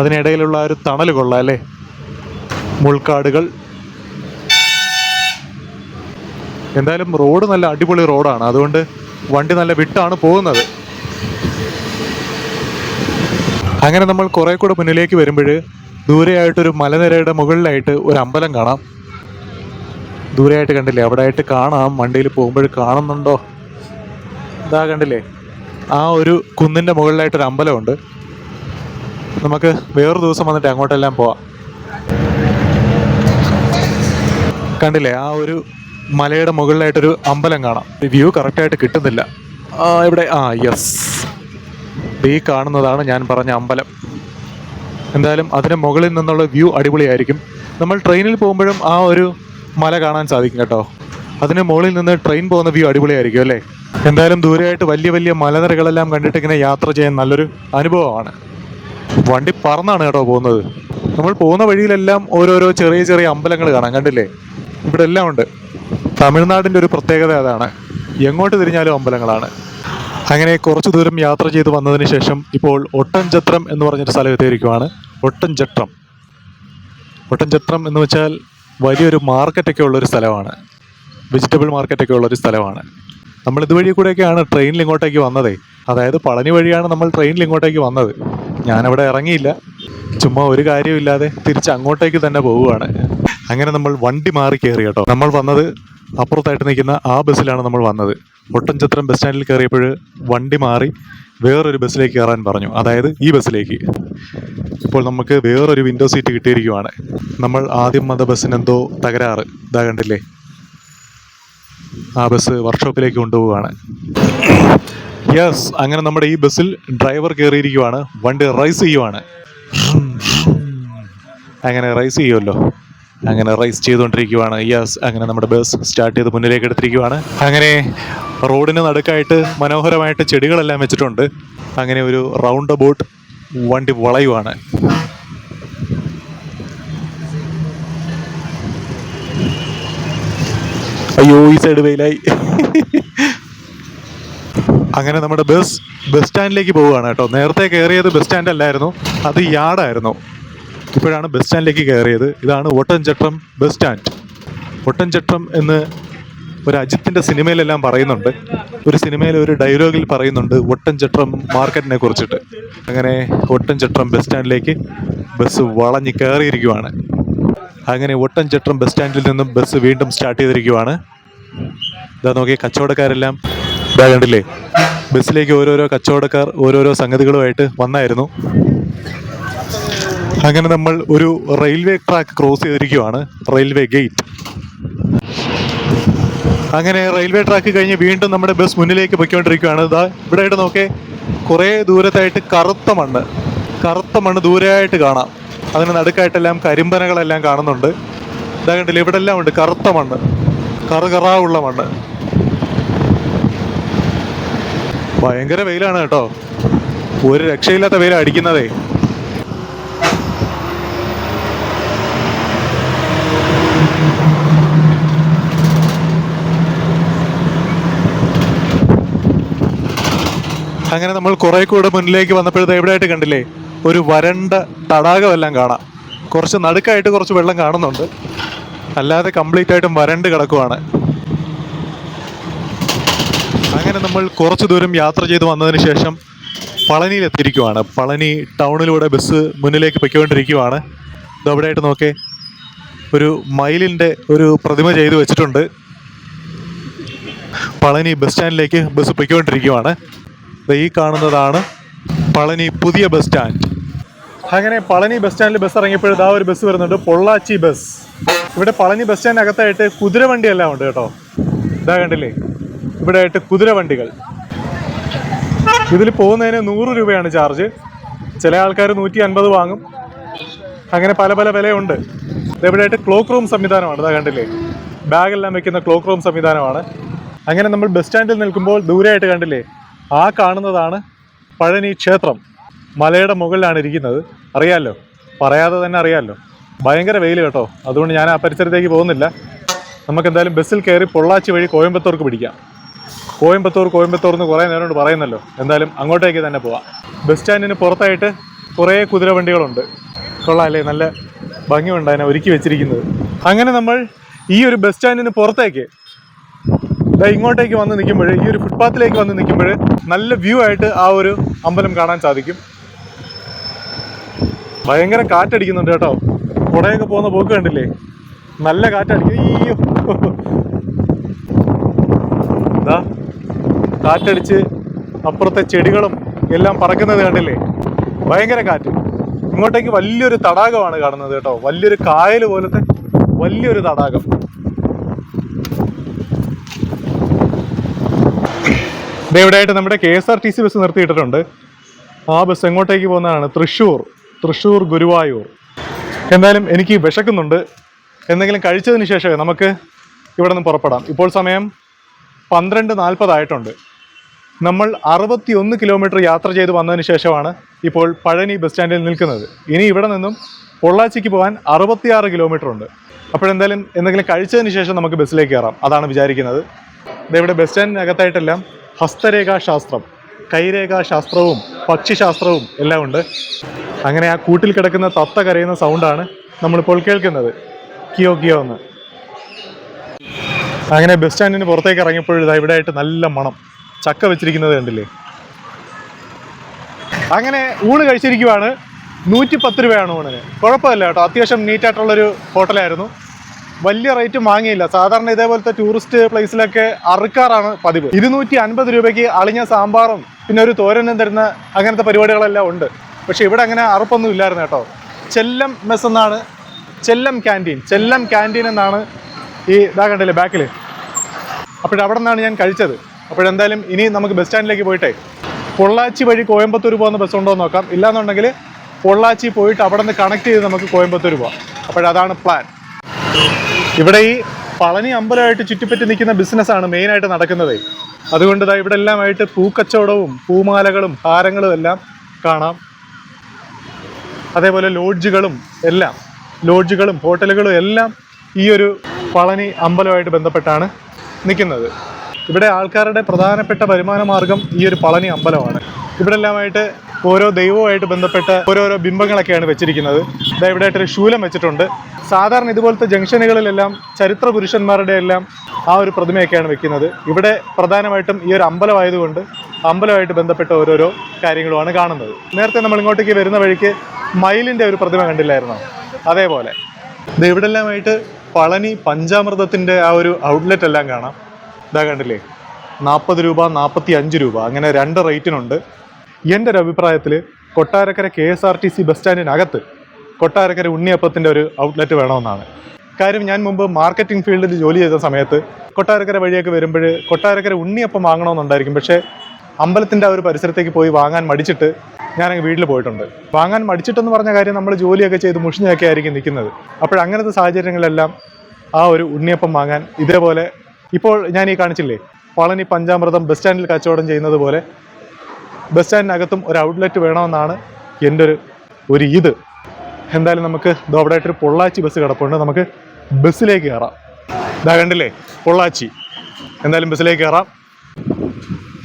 അതിനിടയിലുള്ള ഒരു തണൽ കൊള്ളാം അല്ലേ, മുൾക്കാടുകൾ. എന്തായാലും റോഡ് നല്ല അടിപൊളി റോഡാണ്, അതുകൊണ്ട് വണ്ടി നല്ല വിട്ടാണ് പോകുന്നത്. അങ്ങനെ നമ്മൾ കുറെ കൂടെ മുന്നിലേക്ക് വരുമ്പോൾ ദൂരെയായിട്ടൊരു മലനിരയുടെ മുകളിലായിട്ട് ഒരു അമ്പലം കാണാം. ദൂരെയായിട്ട് കണ്ടില്ലേ, അവിടെ ആയിട്ട് കാണാം, വണ്ടിയിൽ പോകുമ്പോൾ കാണുന്നുണ്ടോ? ഇതാ കണ്ടില്ലേ, ആ ഒരു കുന്നിൻ്റെ മുകളിലായിട്ടൊരു അമ്പലമുണ്ട്. നമുക്ക് വേറൊരു ദിവസം വന്നിട്ട് അങ്ങോട്ടെല്ലാം പോവാം. കണ്ടില്ലേ, ആ ഒരു മലയുടെ മുകളിലായിട്ടൊരു അമ്പലം കാണാം. വ്യൂ കറക്റ്റായിട്ട് കിട്ടുന്നില്ല. ഇവിടെ യെസ്, ഈ കാണുന്നതാണ് ഞാൻ പറഞ്ഞ അമ്പലം. എന്തായാലും അതിന് മുകളിൽ നിന്നുള്ള വ്യൂ അടിപൊളിയായിരിക്കും. നമ്മൾ ട്രെയിനിൽ പോകുമ്പോഴും ആ ഒരു മല കാണാൻ സാധിക്കും കേട്ടോ. അതിന് മുകളിൽ നിന്ന് ട്രെയിൻ പോകുന്ന വ്യൂ അടിപൊളിയായിരിക്കും അല്ലേ. എന്തായാലും ദൂരെയായിട്ട് വലിയ വലിയ മലനിരകളെല്ലാം കണ്ടിട്ട് ഇങ്ങനെ യാത്ര ചെയ്യാൻ നല്ലൊരു അനുഭവമാണ്. വണ്ടി പറന്നാണ് കേട്ടോ പോകുന്നത്. നമ്മൾ പോകുന്ന വഴിയിലെല്ലാം ഓരോരോ ചെറിയ ചെറിയ അമ്പലങ്ങൾ കാണാം. കണ്ടില്ലേ, ഇവിടെ എല്ലാം ഉണ്ട്. തമിഴ്നാടിൻ്റെ ഒരു പ്രത്യേകത അതാണ്, എങ്ങോട്ട് തിരിഞ്ഞാലും അമ്പലങ്ങളാണ്. അങ്ങനെ കുറച്ച് ദൂരം യാത്ര ചെയ്ത് വന്നതിന് ശേഷം ഇപ്പോൾ ഒട്ടൻചത്രം എന്ന് പറഞ്ഞൊരു സ്ഥലം എത്തിയിരിക്കുവാണ്. ഒട്ടൻചത്രം, ഒട്ടൻചത്രം എന്ന് വെച്ചാൽ വലിയൊരു മാർക്കറ്റൊക്കെ ഉള്ളൊരു സ്ഥലമാണ്, വെജിറ്റബിൾ മാർക്കറ്റൊക്കെ ഉള്ളൊരു സ്ഥലമാണ്. നമ്മൾ ഇതുവഴി കൂടെയൊക്കെയാണ് ട്രെയിനിൽ ഇങ്ങോട്ടേക്ക് വന്നതേ. അതായത് പളനി വഴിയാണ് നമ്മൾ ട്രെയിനിൽ ഇങ്ങോട്ടേക്ക് വന്നത്. ഞാനവിടെ ഇറങ്ങിയില്ല, ചുമ്മാ ഒരു കാര്യമില്ലാതെ തിരിച്ച് അങ്ങോട്ടേക്ക് തന്നെ പോവുകയാണ്. അങ്ങനെ നമ്മൾ വണ്ടി മാറി കയറി കേട്ടോ. നമ്മൾ വന്നത് അപ്പുറത്തായിട്ട് നിൽക്കുന്ന ആ ബസ്സിലാണ് നമ്മൾ വന്നത്. ഒട്ടൻചത്രം ബസ് സ്റ്റാൻഡിൽ കയറിയപ്പോൾ വണ്ടി മാറി വേറൊരു ബസ്സിലേക്ക് കയറാൻ പറഞ്ഞു, അതായത് ഈ ബസ്സിലേക്ക്. ഇപ്പോൾ നമുക്ക് വേറൊരു വിൻഡോ സീറ്റ് കിട്ടിയിരിക്കുവാണ്. നമ്മൾ ആദ്യം വന്ന ബസ്സിന് എന്തോ തകരാറ്, ഇതാ കണ്ടില്ലേ, ആ ബസ് വർക്ക്ഷോപ്പിലേക്ക് കൊണ്ടുപോവുകയാണ്. യെസ്, അങ്ങനെ നമ്മുടെ ഈ ബസ്സിൽ ഡ്രൈവർ കയറിയിരിക്കുവാണ്, വണ്ടി റൈസ് ചെയ്യുവാണ്. അങ്ങനെ റൈസ് ചെയ്യുമല്ലോ, അങ്ങനെ റൈസ് ചെയ്തുകൊണ്ടിരിക്കുവാണ്. യെസ്, അങ്ങനെ നമ്മുടെ ബസ് സ്റ്റാർട്ട് ചെയ്ത് മുന്നിലേക്ക് എടുത്തിരിക്കുവാണ്. അങ്ങനെ റോഡിന് നടുക്കായിട്ട് മനോഹരമായിട്ട് ചെടികളെല്ലാം വെച്ചിട്ടുണ്ട്. അങ്ങനെ ഒരു റൗണ്ട് അബൌട്ട് വണ്ടി വളയുവാണ്. അയ്യോ, ഈ സൈഡ് വെയിലായി. അങ്ങനെ നമ്മുടെ ബസ് സ്റ്റാൻഡിലേക്ക് പോവുകയാണ് കേട്ടോ. നേരത്തെ കയറിയത് ബസ് സ്റ്റാൻഡ് അല്ലായിരുന്നു, അത് യാർഡായിരുന്നു. ഇപ്പോഴാണ് ബസ് സ്റ്റാൻഡിലേക്ക് കയറിയത്. ഇതാണ് ഒട്ടൻചത്രം ബസ് സ്റ്റാൻഡ്. ഒട്ടൻചത്രം എന്ന് ഒരു അജിത്തിൻ്റെ സിനിമയിലെല്ലാം പറയുന്നുണ്ട്. ഒരു സിനിമയിൽ ഒരു ഡയലോഗിൽ പറയുന്നുണ്ട് ഒട്ടൻചത്രം മാർക്കറ്റിനെ കുറിച്ചിട്ട്. അങ്ങനെ ഒട്ടൻചത്രം ബസ് സ്റ്റാൻഡിലേക്ക് ബസ് വളഞ്ഞ് കയറിയിരിക്കുവാണ്. അങ്ങനെ ഒട്ടൻചത്രം ബസ് സ്റ്റാൻഡിൽ നിന്നും ബസ് വീണ്ടും സ്റ്റാർട്ട് ചെയ്തിരിക്കുവാണ്. ഇതാ നോക്കിയ കച്ചവടക്കാരെല്ലാം ഇതാ കണ്ടില്ലേ, ബസ്സിലേക്ക് ഓരോരോ കച്ചവടക്കാർ ഓരോരോ സംഗതികളുമായിട്ട് വന്നായിരുന്നു. അങ്ങനെ നമ്മൾ ഒരു റെയിൽവേ ട്രാക്ക് ക്രോസ് ചെയ്തിരിക്കുവാണ്, റെയിൽവേ ഗേറ്റ്. അങ്ങനെ റെയിൽവേ ട്രാക്ക് കഴിഞ്ഞ് വീണ്ടും നമ്മുടെ ബസ് മുന്നിലേക്ക് പൊയ്ക്കൊണ്ടിരിക്കുകയാണ്. ഇതാ ഇവിടെ ആയിട്ട് നോക്കേ, കുറേ ദൂരത്തായിട്ട് കറുത്ത മണ്ണ് ദൂരെയായിട്ട് കാണാം. അതിന് നടുക്കായിട്ടെല്ലാം കരിമ്പനകളെല്ലാം കാണുന്നുണ്ട്. ഇതാ കണ്ടില്ലേ, ഇവിടെ എല്ലാം ഉണ്ട് കറുത്ത മണ്ണ്, കറുകറാവുള്ള മണ്ണ്. ഭയങ്കര വെയിലാണ് കേട്ടോ, ഒരു രക്ഷയില്ലാത്ത വെയിലാണ് അടിക്കുന്നതേ. അങ്ങനെ നമ്മൾ കുറെ കൂടെ മുന്നിലേക്ക് വന്നപ്പോഴത്തെ എവിടെയായിട്ട് കണ്ടില്ലേ, ഒരു വരണ്ട തടാകമെല്ലാം കാണാം. കുറച്ച് നടുക്കായിട്ട് കുറച്ച് വെള്ളം കാണുന്നുണ്ട്, അല്ലാതെ കംപ്ലീറ്റ് ആയിട്ടും വരണ്ട് കിടക്കുവാണ്. അങ്ങനെ നമ്മൾ കുറച്ച് ദൂരം യാത്ര ചെയ്ത് വന്നതിന് ശേഷം പളനിയിലെത്തിയിരിക്കുവാണ്. പളനി ടൗണിലൂടെ ബസ് മുന്നിലേക്ക് പൊയ്ക്കൊണ്ടിരിക്കുവാണ്. ഇതവിടെയായിട്ട് നോക്കേ, ഒരു മയിലിൻ്റെ ഒരു പ്രതിമ ചെയ്ത് വെച്ചിട്ടുണ്ട്. പളനി ബസ് സ്റ്റാൻഡിലേക്ക് ബസ് പൊയ്ക്കൊണ്ടിരിക്കുവാണ്. ഈ കാണുന്നതാണ് പളനി പുതിയ ബസ് സ്റ്റാൻഡ്. അങ്ങനെ പളനി ബസ് സ്റ്റാൻഡിൽ ബസ് ഇറങ്ങിയപ്പോൾ ഇതാ ഒരു ബസ് വരുന്നുണ്ട്, പൊള്ളാച്ചി ബസ്. ഇവിടെ പളനി ബസ് സ്റ്റാൻഡിനകത്തായിട്ട് കുതിരവണ്ടിയെല്ലാം ഉണ്ട് കേട്ടോ. ഇതാ കണ്ടില്ലേ, ഇവിടെ ആയിട്ട് കുതിരവണ്ടികൾ. ഇതിൽ പോകുന്നതിന് 100 രൂപയാണ് ചാർജ്. ചില ആൾക്കാർ 150 വാങ്ങും. അങ്ങനെ പല പല വിലയുണ്ട്. ഇതെവിടെയായിട്ട് ക്ലോക്ക് റൂം സംവിധാനമാണ്. ഇതാ കണ്ടില്ലേ, ബാഗെല്ലാം വെക്കുന്ന ക്ലോക്ക് റൂം സംവിധാനമാണ്. അങ്ങനെ നമ്മൾ ബസ് സ്റ്റാൻഡിൽ നിൽക്കുമ്പോൾ ദൂരെയായിട്ട് കണ്ടില്ലേ, ആ കാണുന്നതാണ് പഴനി ക്ഷേത്രം. മലയുടെ മുകളിലാണ് ഇരിക്കുന്നത്. അറിയാമല്ലോ, പറയാതെ തന്നെ അറിയാമല്ലോ. ഭയങ്കര വെയിൽ കേട്ടോ, അതുകൊണ്ട് ഞാൻ ആ പരിസരത്തേക്ക് പോകുന്നില്ല. നമുക്കെന്തായാലും ബസ്സിൽ കയറി പൊള്ളാച്ചി വഴി കോയമ്പത്തൂർക്ക് പിടിക്കാം. കോയമ്പത്തൂർ എന്ന് കുറേ നേരം കൊണ്ട് പറയുന്നല്ലോ, എന്തായാലും അങ്ങോട്ടേക്ക് തന്നെ പോവാം. ബസ് സ്റ്റാൻഡിന് പുറത്തായിട്ട് കുറേ കുതിരവണ്ടികളുണ്ട്. കൊള്ളാമല്ലേ, നല്ല ഭംഗിയുണ്ട് അതിനെ ഒരുക്കി വെച്ചിരിക്കുന്നത്. അങ്ങനെ നമ്മൾ ഈ ഒരു ബസ് സ്റ്റാൻഡിന് പുറത്തേക്ക് ഇങ്ങോട്ടേക്ക് വന്ന് നിൽക്കുമ്പോൾ, ഈ ഒരു ഫുട്പാത്തിലേക്ക് വന്ന് നിൽക്കുമ്പോൾ നല്ല വ്യൂ ആയിട്ട് ആ ഒരു അമ്പലം കാണാൻ സാധിക്കും. ഭയങ്കര കാറ്റടിക്കുന്നുണ്ട് കേട്ടോ. കുടയൊക്കെ പോകുന്ന പോക്ക് കണ്ടില്ലേ, നല്ല കാറ്റടിക്കും. അയ്യോ, ഇതാ കാറ്റടിച്ച് അപ്പുറത്തെ ചെടികളും എല്ലാം പറക്കുന്നത് കണ്ടില്ലേ, ഭയങ്കര കാറ്റ്. ഇങ്ങോട്ടേക്ക് വലിയൊരു തടാകമാണ് കാണുന്നത് കേട്ടോ, വലിയൊരു കായൽ പോലത്തെ വലിയൊരു തടാകം. ഇതെവിടെയായിട്ട് നമ്മുടെ KSRTC ബസ് നിർത്തിയിട്ടിട്ടുണ്ട്. ആ ബസ് എങ്ങോട്ടേക്ക് പോകുന്നതാണ്, തൃശ്ശൂർ ഗുരുവായൂർ. എന്തായാലും എനിക്ക് വിശക്കുന്നുണ്ട്. എന്തെങ്കിലും കഴിച്ചതിന് ശേഷമേ നമുക്ക് ഇവിടെ നിന്ന് പുറപ്പെടാം. ഇപ്പോൾ സമയം 12:40 ആയിട്ടുണ്ട്. നമ്മൾ 61 കിലോമീറ്റർ യാത്ര ചെയ്ത് വന്നതിന് ശേഷമാണ് ഇപ്പോൾ പഴനി ബസ് സ്റ്റാൻഡിൽ നിൽക്കുന്നത്. ഇനി ഇവിടെ നിന്നും പൊള്ളാച്ചിക്ക് പോകാൻ 66 കിലോമീറ്റർ ഉണ്ട്. അപ്പോഴെന്തായാലും എന്തെങ്കിലും കഴിച്ചതിന് ശേഷം നമുക്ക് ബസ്സിലേക്ക് കയറാം, അതാണ് വിചാരിക്കുന്നത്. ഇവിടെ ബസ് സ്റ്റാൻഡിനകത്തായിട്ടെല്ലാം ഹസ്തരേഖാശാസ്ത്രം, കൈരേഖാശാസ്ത്രവും പക്ഷിശാസ്ത്രവും എല്ലാം ഉണ്ട്. അങ്ങനെ ആ കൂട്ടിൽ കിടക്കുന്ന തത്ത കരയുന്ന സൗണ്ടാണ് നമ്മളിപ്പോൾ കേൾക്കുന്നത്, കിയോ കിയോ എന്ന്. അങ്ങനെ ബസ് സ്റ്റാൻഡിന് പുറത്തേക്ക് ഇറങ്ങിയപ്പോഴും ഇവിടെ ആയിട്ട് നല്ല മണം, ചക്ക വെച്ചിരിക്കുന്നത് കണ്ടില്ലേ. അങ്ങനെ ഊണ് കഴിച്ചിരിക്കുവാണ്. 110 രൂപയാണ് ഊണിന്. കുഴപ്പമില്ല കേട്ടോ, അത്യാവശ്യം നീറ്റായിട്ടുള്ളൊരു ഹോട്ടലായിരുന്നു. വലിയ റേറ്റ് വാങ്ങിയില്ല. സാധാരണ ഇതേപോലത്തെ ടൂറിസ്റ്റ് പ്ലേസിലൊക്കെ അറുക്കാറാണ് പതിവ്. 250 രൂപയ്ക്ക് അളിഞ്ഞ സാമ്പാറും പിന്നെ ഒരു തോരനും തരുന്ന അങ്ങനത്തെ പരിപാടികളെല്ലാം ഉണ്ട്. പക്ഷെ ഇവിടെ അങ്ങനെ അറുപ്പൊന്നും ഇല്ലായിരുന്നു കേട്ടോ. ചെല്ലം മെസ് എന്നാണ്, ചെല്ലം ക്യാൻറ്റീൻ എന്നാണ് ഈ ഇതാ കണ്ടില്ലേ ബാക്കിൽ. അപ്പോഴവിടെ നിന്നാണ് ഞാൻ കഴിച്ചത്. അപ്പോഴെന്തായാലും ഇനി നമുക്ക് ബസ് സ്റ്റാൻഡിലേക്ക് പോയിട്ടേ പൊള്ളാച്ചി വഴി കോയമ്പത്തൂർ പോകുന്ന ബസ് ഉണ്ടോ എന്ന് നോക്കാം. ഇല്ലാന്നുണ്ടെങ്കിൽ പൊള്ളാച്ചി പോയിട്ട് അവിടെ നിന്ന് കണക്ട് ചെയ്ത് നമുക്ക് കോയമ്പത്തൂർ പോവാം. അപ്പോഴതാണ് പ്ലാൻ. ഇവിടെ ഈ പളനി അമ്പലമായിട്ട് ചുറ്റിപ്പറ്റി നിൽക്കുന്ന ബിസിനസ്സാണ് മെയിനായിട്ട് നടക്കുന്നത്. അതുകൊണ്ട് ഇവിടെ എല്ലാമായിട്ട് പൂക്കച്ചവടവും പൂമാലകളും ഹാരങ്ങളും എല്ലാം കാണാം. അതേപോലെ ലോഡ്ജുകളും ഹോട്ടലുകളും എല്ലാം ഈ ഒരു പളനി അമ്പലമായിട്ട് ബന്ധപ്പെട്ടാണ് നിൽക്കുന്നത്. ഇവിടെ ആൾക്കാരുടെ പ്രധാനപ്പെട്ട വരുമാന മാർഗം ഈ ഒരു പളനി അമ്പലമാണ്. ഇവിടെ എല്ലാമായിട്ട് ഓരോ ദൈവവുമായിട്ട് ബന്ധപ്പെട്ട ഓരോരോ ബിംബങ്ങളൊക്കെയാണ് വെച്ചിരിക്കുന്നത്. ഇവിടെ ആയിട്ടൊരു ശൂലം വെച്ചിട്ടുണ്ട്. സാധാരണ ഇതുപോലത്തെ ജംഗ്ഷനുകളിലെല്ലാം ചരിത്ര പുരുഷന്മാരുടെ എല്ലാം ആ ഒരു പ്രതിമയൊക്കെയാണ് വെക്കുന്നത്. ഇവിടെ പ്രധാനമായിട്ടും ഈ ഒരു അമ്പലമായതുകൊണ്ട് അമ്പലമായിട്ട് ബന്ധപ്പെട്ട ഓരോരോ കാര്യങ്ങളുമാണ് കാണുന്നത്. നേരത്തെ നമ്മൾ ഇങ്ങോട്ടേക്ക് വരുന്ന വഴിക്ക് മയിലിൻ്റെ ഒരു പ്രതിമ കണ്ടില്ലായിരുന്നോ, അതേപോലെ ഇവിടെ എല്ലാമായിട്ട് പളനി പഞ്ചാമൃതത്തിൻ്റെ ആ ഒരു ഔട്ട്ലെറ്റ് എല്ലാം കാണാം. ഇതാ കണ്ടില്ലേ, 40 രൂപ 45 രൂപ അങ്ങനെ 2 റേറ്റിനുണ്ട്. എൻ്റെ ഒരു അഭിപ്രായത്തിൽ കൊട്ടാരക്കര KSRTC ബസ് സ്റ്റാൻഡിനകത്ത് കൊട്ടാരക്കര ഉണ്ണിയപ്പത്തിൻ്റെ ഒരു ഔട്ട്ലെറ്റ് വേണമെന്നാണ്. കാര്യം ഞാൻ മുമ്പ് മാർക്കറ്റിംഗ് ഫീൽഡിൽ ജോലി ചെയ്ത സമയത്ത് കൊട്ടാരക്കര വഴിയൊക്കെ വരുമ്പോൾ കൊട്ടാരക്കര ഉണ്ണിയപ്പം വാങ്ങണമെന്നുണ്ടായിരിക്കും. പക്ഷേ അമ്പലത്തിൻ്റെ ആ ഒരു പരിസരത്തേക്ക് പോയി വാങ്ങാൻ മടിച്ചിട്ട് ഞാനങ്ങ് വീട്ടിൽ പോയിട്ടുണ്ട്. വാങ്ങാൻ മടിച്ചിട്ടെന്ന് പറഞ്ഞ കാര്യം നമ്മൾ ജോലിയൊക്കെ ചെയ്ത് മുഷിഞ്ഞൊക്കെ ആയിരിക്കും നിൽക്കുന്നത്. അപ്പോഴങ്ങനത്തെ സാഹചര്യങ്ങളിലെല്ലാം ആ ഒരു ഉണ്ണിയപ്പം വാങ്ങാൻ ഇതേപോലെ ഇപ്പോൾ ഞാൻ ഈ കാണിച്ചില്ലേ പളനി പഞ്ചാമൃതം ബസ് സ്റ്റാൻഡിൽ കച്ചവടം ചെയ്യുന്നത് പോലെ ബസ് സ്റ്റാൻഡിനകത്തും ഒരു ഔട്ട്ലെറ്റ് വേണമെന്നാണ് എൻ്റെ ഒരു ഇത്. എന്തായാലും നമുക്ക് അവിടെ ആയിട്ടൊരു പൊള്ളാച്ചി ബസ് കിടപ്പുണ്ട്, നമുക്ക് ബസ്സിലേക്ക് കയറാം. ഇതാ കണ്ടില്ലേ പൊള്ളാച്ചി. എന്തായാലും ബസ്സിലേക്ക് കയറാം.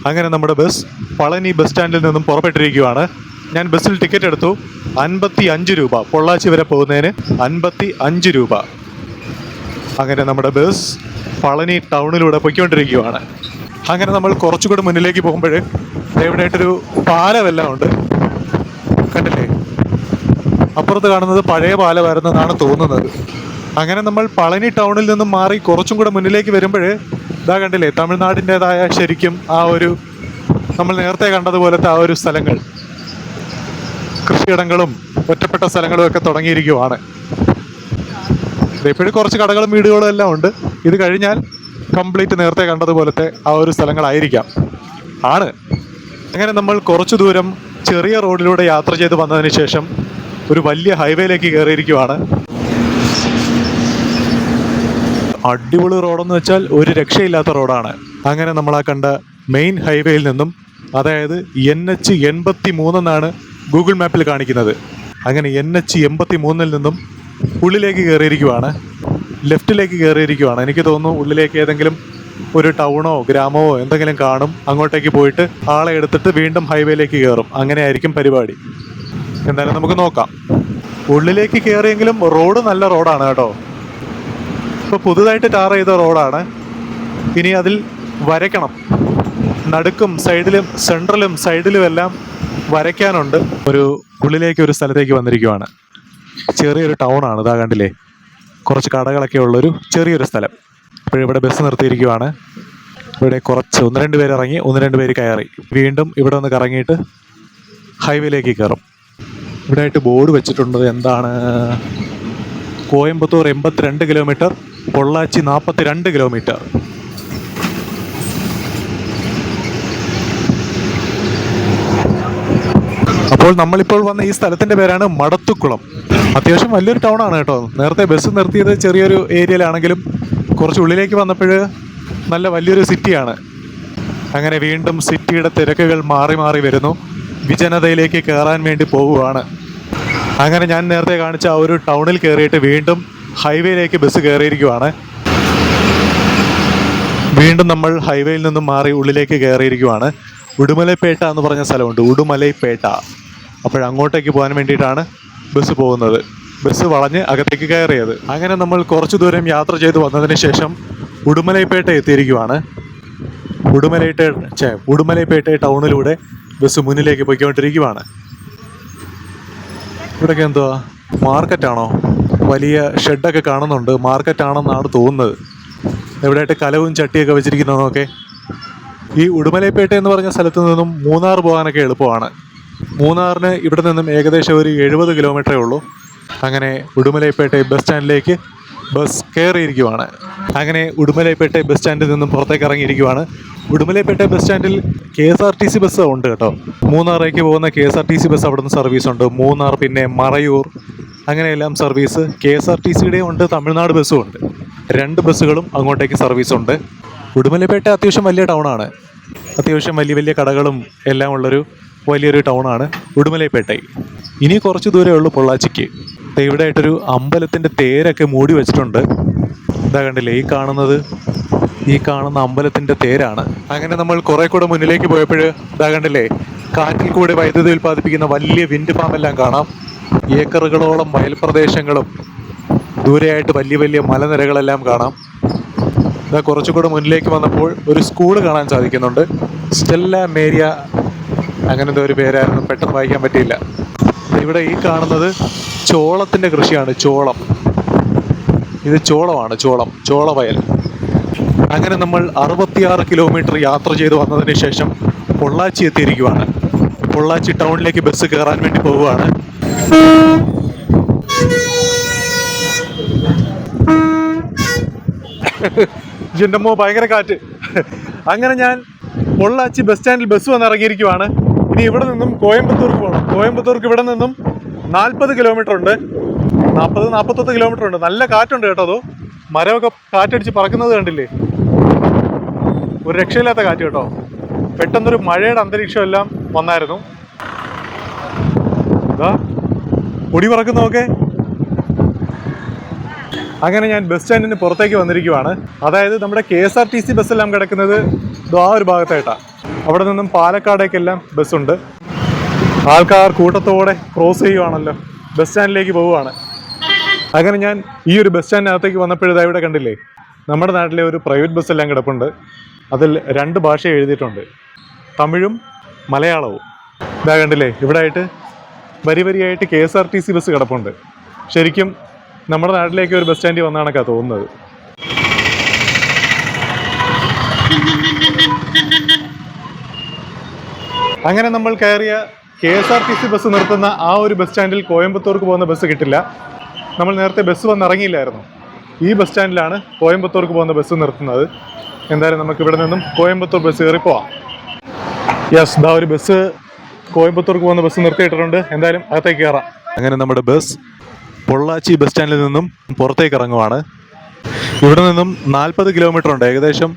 അങ്ങനെ നമ്മുടെ ബസ് പളനി ബസ് സ്റ്റാൻഡിൽ നിന്നും പുറപ്പെട്ടിരിക്കുകയാണ്. ഞാൻ ബസ്സിൽ ടിക്കറ്റ് എടുത്തു. 55 രൂപ, പൊള്ളാച്ചി വരെ പോകുന്നതിന് 55 രൂപ. അങ്ങനെ നമ്മുടെ ബസ് പളനി ടൗണിലൂടെ പൊയ്ക്കൊണ്ടിരിക്കുകയാണ്. അങ്ങനെ നമ്മൾ കുറച്ചുകൂടി മുന്നിലേക്ക് പോകുമ്പോൾ ഇവിടെയായിട്ടൊരു പാലമെല്ലാം ഉണ്ട്, കണ്ടില്ലേ? അപ്പുറത്ത് കാണുന്നത് പഴയ പാലമായിരുന്നെന്നാണ് തോന്നുന്നത്. അങ്ങനെ നമ്മൾ പളനി ടൗണിൽ നിന്നും മാറി കുറച്ചും കൂടെ മുന്നിലേക്ക് വരുമ്പോൾ ഇതാ കണ്ടില്ലേ, തമിഴ്നാടിൻ്റെതായ ശരിക്കും ആ ഒരു നമ്മൾ നേരത്തെ കണ്ടതുപോലത്തെ ആ ഒരു സ്ഥലങ്ങൾ, കൃഷിയിടങ്ങളും ഒറ്റപ്പെട്ട സ്ഥലങ്ങളും ഒക്കെ തുടങ്ങിയിരിക്കുവാണ്. ഇപ്പോഴും കുറച്ച് കടകളും വീടുകളും എല്ലാം ഉണ്ട്. ഇത് കഴിഞ്ഞാൽ കംപ്ലീറ്റ് നേരത്തെ കണ്ടതുപോലത്തെ ആ ഒരു സ്ഥലങ്ങളായിരിക്കാം ആണ്. അങ്ങനെ നമ്മൾ കുറച്ചു ദൂരം ചെറിയ റോഡിലൂടെ യാത്ര ചെയ്ത് വന്നതിന് ശേഷം ഒരു വലിയ ഹൈവേയിലേക്ക് കയറിയിരിക്കുവാണ്. അടിപൊളി റോഡെന്ന് വെച്ചാൽ ഒരു രക്ഷയില്ലാത്ത റോഡാണ്. അങ്ങനെ നമ്മൾ ആ കണ്ട മെയിൻ ഹൈവേയിൽ നിന്നും, അതായത് NH 83 എന്നാണ് ഗൂഗിൾ മാപ്പിൽ കാണിക്കുന്നത്. അങ്ങനെ NH 83 നിന്നും ഉള്ളിലേക്ക് കയറിയിരിക്കുവാണ്, ലെഫ്റ്റിലേക്ക് കയറിയിരിക്കുവാണ്. എനിക്ക് തോന്നുന്നു ഉള്ളിലേക്ക് ഏതെങ്കിലും ഒരു ടൗണോ ഗ്രാമമോ എന്തെങ്കിലും കാണും. അങ്ങോട്ടേക്ക് പോയിട്ട് ആളെ എടുത്തിട്ട് വീണ്ടും ഹൈവേയിലേക്ക് കയറും. അങ്ങനെ ആയിരിക്കും പരിപാടി. എന്തായാലും നമുക്ക് നോക്കാം. ഉള്ളിലേക്ക് കയറിയെങ്കിലും റോഡ് നല്ല റോഡാണ് കേട്ടോ. ഇപ്പോൾ പുതുതായിട്ട് ടാർ ചെയ്ത റോഡാണ്. ഇനി അതിൽ വരയ്ക്കണം, നടുക്കും സൈഡിലും സെൻട്രലും സൈഡിലും എല്ലാം വരയ്ക്കാനുണ്ട്. ഉള്ളിലേക്ക് ഒരു സ്ഥലത്തേക്ക് വന്നിരിക്കുവാണ്. ചെറിയൊരു ടൗണാണ്, ഇതാ കണ്ടില്ലേ, കുറച്ച് കടകളൊക്കെ ഉള്ളൊരു ചെറിയൊരു സ്ഥലം. ഇപ്പോഴിവിടെ ബസ് നിർത്തിയിരിക്കുവാണ്. ഇവിടെ കുറച്ച് 1-2 പേര് ഇറങ്ങി, 1-2 പേര് കയറി. വീണ്ടും ഇവിടെ ഒന്ന് കറങ്ങിയിട്ട് ഹൈവേയിലേക്ക് കയറും. ഇവിടെ ആയിട്ട് ബോർഡ് വെച്ചിട്ടുണ്ട്. എന്താണ്? Coimbatore 82 kilometre, Pollachi 42 kilometre. അപ്പോൾ നമ്മളിപ്പോൾ വന്ന ഈ സ്ഥലത്തിൻ്റെ പേരാണ് മടത്തുക്കുളം. അത്യാവശ്യം വലിയൊരു ടൗൺ ആണ് കേട്ടോ. നേരത്തെ ബസ് നിർത്തിയത് ചെറിയൊരു ഏരിയയിലാണെങ്കിലും കുറച്ച് ഉള്ളിലേക്ക് വന്നപ്പോൾ നല്ല വലിയൊരു സിറ്റിയാണ്. അങ്ങനെ വീണ്ടും സിറ്റിയുടെ തിരക്കുകൾ മാറി മാറി വരുന്നു. വിജനതയിലേക്ക് കയറാൻ വേണ്ടി പോവുകയാണ്. അങ്ങനെ ഞാൻ നേരത്തെ കാണിച്ച ആ ഒരു ടൗണിൽ കയറിയിട്ട് വീണ്ടും ഹൈവേയിലേക്ക് ബസ് കയറിയിരിക്കുവാണ്. വീണ്ടും നമ്മൾ ഹൈവേയിൽ നിന്നും മാറി ഉള്ളിലേക്ക് കയറിയിരിക്കുവാണ്. ഉടുമലൈപ്പേട്ട എന്ന് പറഞ്ഞ സ്ഥലമുണ്ട്, ഉടുമലൈപ്പേട്ട. അപ്പോഴങ്ങോട്ടേക്ക് പോകാൻ വേണ്ടിയിട്ടാണ് ബസ് പോകുന്നത്. ബസ് വളഞ്ഞ് അകത്തേക്ക് കയറിയത്. അങ്ങനെ നമ്മൾ കുറച്ച് ദൂരം യാത്ര ചെയ്ത് വന്നതിന് ശേഷം ഉടുമലൈപ്പേട്ട എത്തിയിരിക്കുവാണ്. ഉടുമലൈപ്പേട്ട ടൗണിലൂടെ ബസ് മുന്നിലേക്ക് പോയിക്കൊണ്ടിരിക്കുവാണ്. ഇവിടെയൊക്കെ എന്തുവാ, മാർക്കറ്റാണോ? വലിയ ഷെഡൊക്കെ കാണുന്നുണ്ട്. മാർക്കറ്റാണെന്നാണ് തോന്നുന്നത്. എവിടെയായിട്ട് കലവും ചട്ടിയൊക്കെ വെച്ചിരിക്കുന്നതൊക്കെ. ഈ ഉടുമലൈപ്പേട്ട എന്ന് പറഞ്ഞ സ്ഥലത്ത് നിന്നും മൂന്നാർ പോകാനൊക്കെ എളുപ്പമാണ്. മൂന്നാറിന് ഇവിടെ നിന്നും ഏകദേശം ഒരു 70 കിലോമീറ്ററേ ഉള്ളൂ. അങ്ങനെ ഉടുമലൈപ്പേട്ട ബസ് സ്റ്റാൻഡിലേക്ക് ബസ് കയറിയിരിക്കുവാണ്. അങ്ങനെ ഉടുമലൈപ്പേട്ട ബസ് സ്റ്റാൻഡിൽ നിന്നും പുറത്തേക്ക് ഇറങ്ങിയിരിക്കുവാണ്. ഉടുമലൈപ്പേട്ട ബസ് സ്റ്റാൻഡിൽ KSRTC ബസ് ഉണ്ട് കേട്ടോ. മൂന്നാറേക്ക് പോകുന്ന KSRTC ബസ് അവിടെ നിന്ന് സർവീസുണ്ട്. മൂന്നാർ, പിന്നെ മറയൂർ, അങ്ങനെയെല്ലാം സർവീസ് KSRTCയുടെയും ഉണ്ട്, തമിഴ്നാട് ബസ്സും ഉണ്ട്. 2 ബസ്സുകളും അങ്ങോട്ടേക്ക് സർവീസുണ്ട്. ഉടുമലൈപ്പേട്ട അത്യാവശ്യം വലിയ ടൗണാണ്. അത്യാവശ്യം വലിയ വലിയ കടകളും എല്ലാം ഉള്ളൊരു വലിയൊരു ടൗണാണ് ഉടുമലൈപ്പേട്ട. ഇനി കുറച്ച് ദൂരമേ ഉള്ളൂ പൊള്ളാച്ചിക്ക്. ഇവിടെ ആയിട്ടൊരു അമ്പലത്തിൻ്റെ തേരൊക്കെ മൂടി വെച്ചിട്ടുണ്ട്. ഇതാ കണ്ടില്ലേ, ഈ കാണുന്ന അമ്പലത്തിൻ്റെ തേരാണ്. അങ്ങനെ നമ്മൾ കുറേ കൂടെ മുന്നിലേക്ക് പോയപ്പോൾ ഇതാ കണ്ടില്ലേ, കാറ്റിൽ കൂടെ വൈദ്യുതി ഉൽപ്പാദിപ്പിക്കുന്ന വലിയ വിൻഡ് ഫാമെല്ലാം കാണാം. ഏക്കറുകളോളം വയൽ പ്രദേശങ്ങളും ദൂരെയായിട്ട് വലിയ വലിയ മലനിരകളെല്ലാം കാണാം. ഇതാ കുറച്ചുകൂടെ മുന്നിലേക്ക് വന്നപ്പോൾ ഒരു സ്കൂള് കാണാൻ സാധിക്കുന്നുണ്ട്. സ്റ്റെല്ല മേരിയ അങ്ങനത്തെ ഒരു പേരായിരുന്നു, പെട്ടെന്ന് വായിക്കാൻ പറ്റിയില്ല. ഇവിടെ ഈ കാണുന്നത് ചോളത്തിൻ്റെ കൃഷിയാണ്. ഇത് ചോളമാണ്, ചോളവയൽ. അങ്ങനെ നമ്മൾ 66 കിലോമീറ്റർ യാത്ര ചെയ്ത് വന്നതിന് ശേഷം പൊള്ളാച്ചി എത്തിയിരിക്കുവാണ്. പൊള്ളാച്ചി ടൗണിലേക്ക് ബസ് കയറാൻ വേണ്ടി പോവുകയാണ്. ജിൻ്റമ്മോ, ഭയങ്കര കാറ്റ്. അങ്ങനെ ഞാൻ പൊള്ളാച്ചി ബസ് സ്റ്റാൻഡിൽ ബസ് വന്ന് ഇറങ്ങിയിരിക്കുവാണ്. ഇനി ഇവിടെ നിന്നും കോയമ്പത്തൂർക്ക് പോകണം. കോയമ്പത്തൂർക്ക് ഇവിടെ നിന്നും 40 കിലോമീറ്റർ ഉണ്ട്. 40-41 കിലോമീറ്റർ ഉണ്ട്. നല്ല കാറ്റുണ്ട് കേട്ടോ. അതോ മരമൊക്കെ കാറ്റടിച്ച് പറക്കുന്നത് കണ്ടില്ലേ? ഒരു രക്ഷയില്ലാത്ത കാറ്റ് കേട്ടോ. പെട്ടെന്നൊരു മഴയുടെ അന്തരീക്ഷം എല്ലാം വന്നായിരുന്നു. പൊടി പറക്കുന്നതൊക്കെ അങ്ങനെ ഞാൻ ബസ് സ്റ്റാൻഡിന് പുറത്തേക്ക് വന്നിരിക്കുവാണ്. അതായത് നമ്മുടെ KSRTC ബസ്സെല്ലാം കിടക്കുന്നത് ആ ഒരു ഭാഗത്തായിട്ടാണ്. അവിടെ നിന്നും പാലക്കാടേക്കെല്ലാം ബസ്സുണ്ട്. ആൾക്കാർ കൂട്ടത്തോടെ ക്രോസ് ചെയ്യുവാണല്ലോ, ബസ് സ്റ്റാൻഡിലേക്ക് പോവുകയാണ്. അങ്ങനെ ഞാൻ ഈ ഒരു ബസ് സ്റ്റാൻഡിനകത്തേക്ക് വന്നപ്പോഴാണ് ഇവിടെ കണ്ടില്ലേ, നമ്മുടെ നാട്ടിലെ ഒരു പ്രൈവറ്റ് ബസ്സെല്ലാം കിടപ്പുണ്ട്. അതിൽ 2 ഭാഷ എഴുതിയിട്ടുണ്ട്, തമിഴും മലയാളവും. ഇതാ കണ്ടില്ലേ, ഇവിടെ ആയിട്ട് വരിയായിട്ട് KSRTC ബസ് കിടപ്പുണ്ട്. ശരിക്കും നമ്മുടെ നാട്ടിലേക്ക് ഒരു ബസ് സ്റ്റാൻഡിൽ വന്നാണൊക്കെ തോന്നുന്നത്. അങ്ങനെ നമ്മൾ കയറിയ KSRTC ബസ് നിർത്തുന്ന ആ ഒരു ബസ് സ്റ്റാൻഡിൽ കോയമ്പത്തൂർക്ക് പോകുന്ന ബസ് കിട്ടില്ല. നമ്മൾ നേരത്തെ ബസ് വന്നിറങ്ങിയില്ലായിരുന്നു. ഈ ബസ് സ്റ്റാൻഡിലാണ് കോയമ്പത്തൂർക്ക് പോകുന്ന ബസ് നിർത്തുന്നത്. എന്തായാലും നമുക്ക് ഇവിടെ നിന്നും കോയമ്പത്തൂർ ബസ് കയറി പോവാം. യെസ്, ഇതാ ഒരു ബസ് കോയമ്പത്തൂർക്ക് പോകുന്ന ബസ് നിർത്തിയിട്ടുണ്ട്. എന്തായാലും അകത്തേക്ക് കയറാം. അങ്ങനെ നമ്മുടെ ബസ് പൊള്ളാച്ചി ബസ് സ്റ്റാൻഡിൽ നിന്നും പുറത്തേക്ക് ഇറങ്ങുവാണ്. ഇവിടെ നിന്നും 40 കിലോമീറ്റർ ഉണ്ട്. ഏകദേശം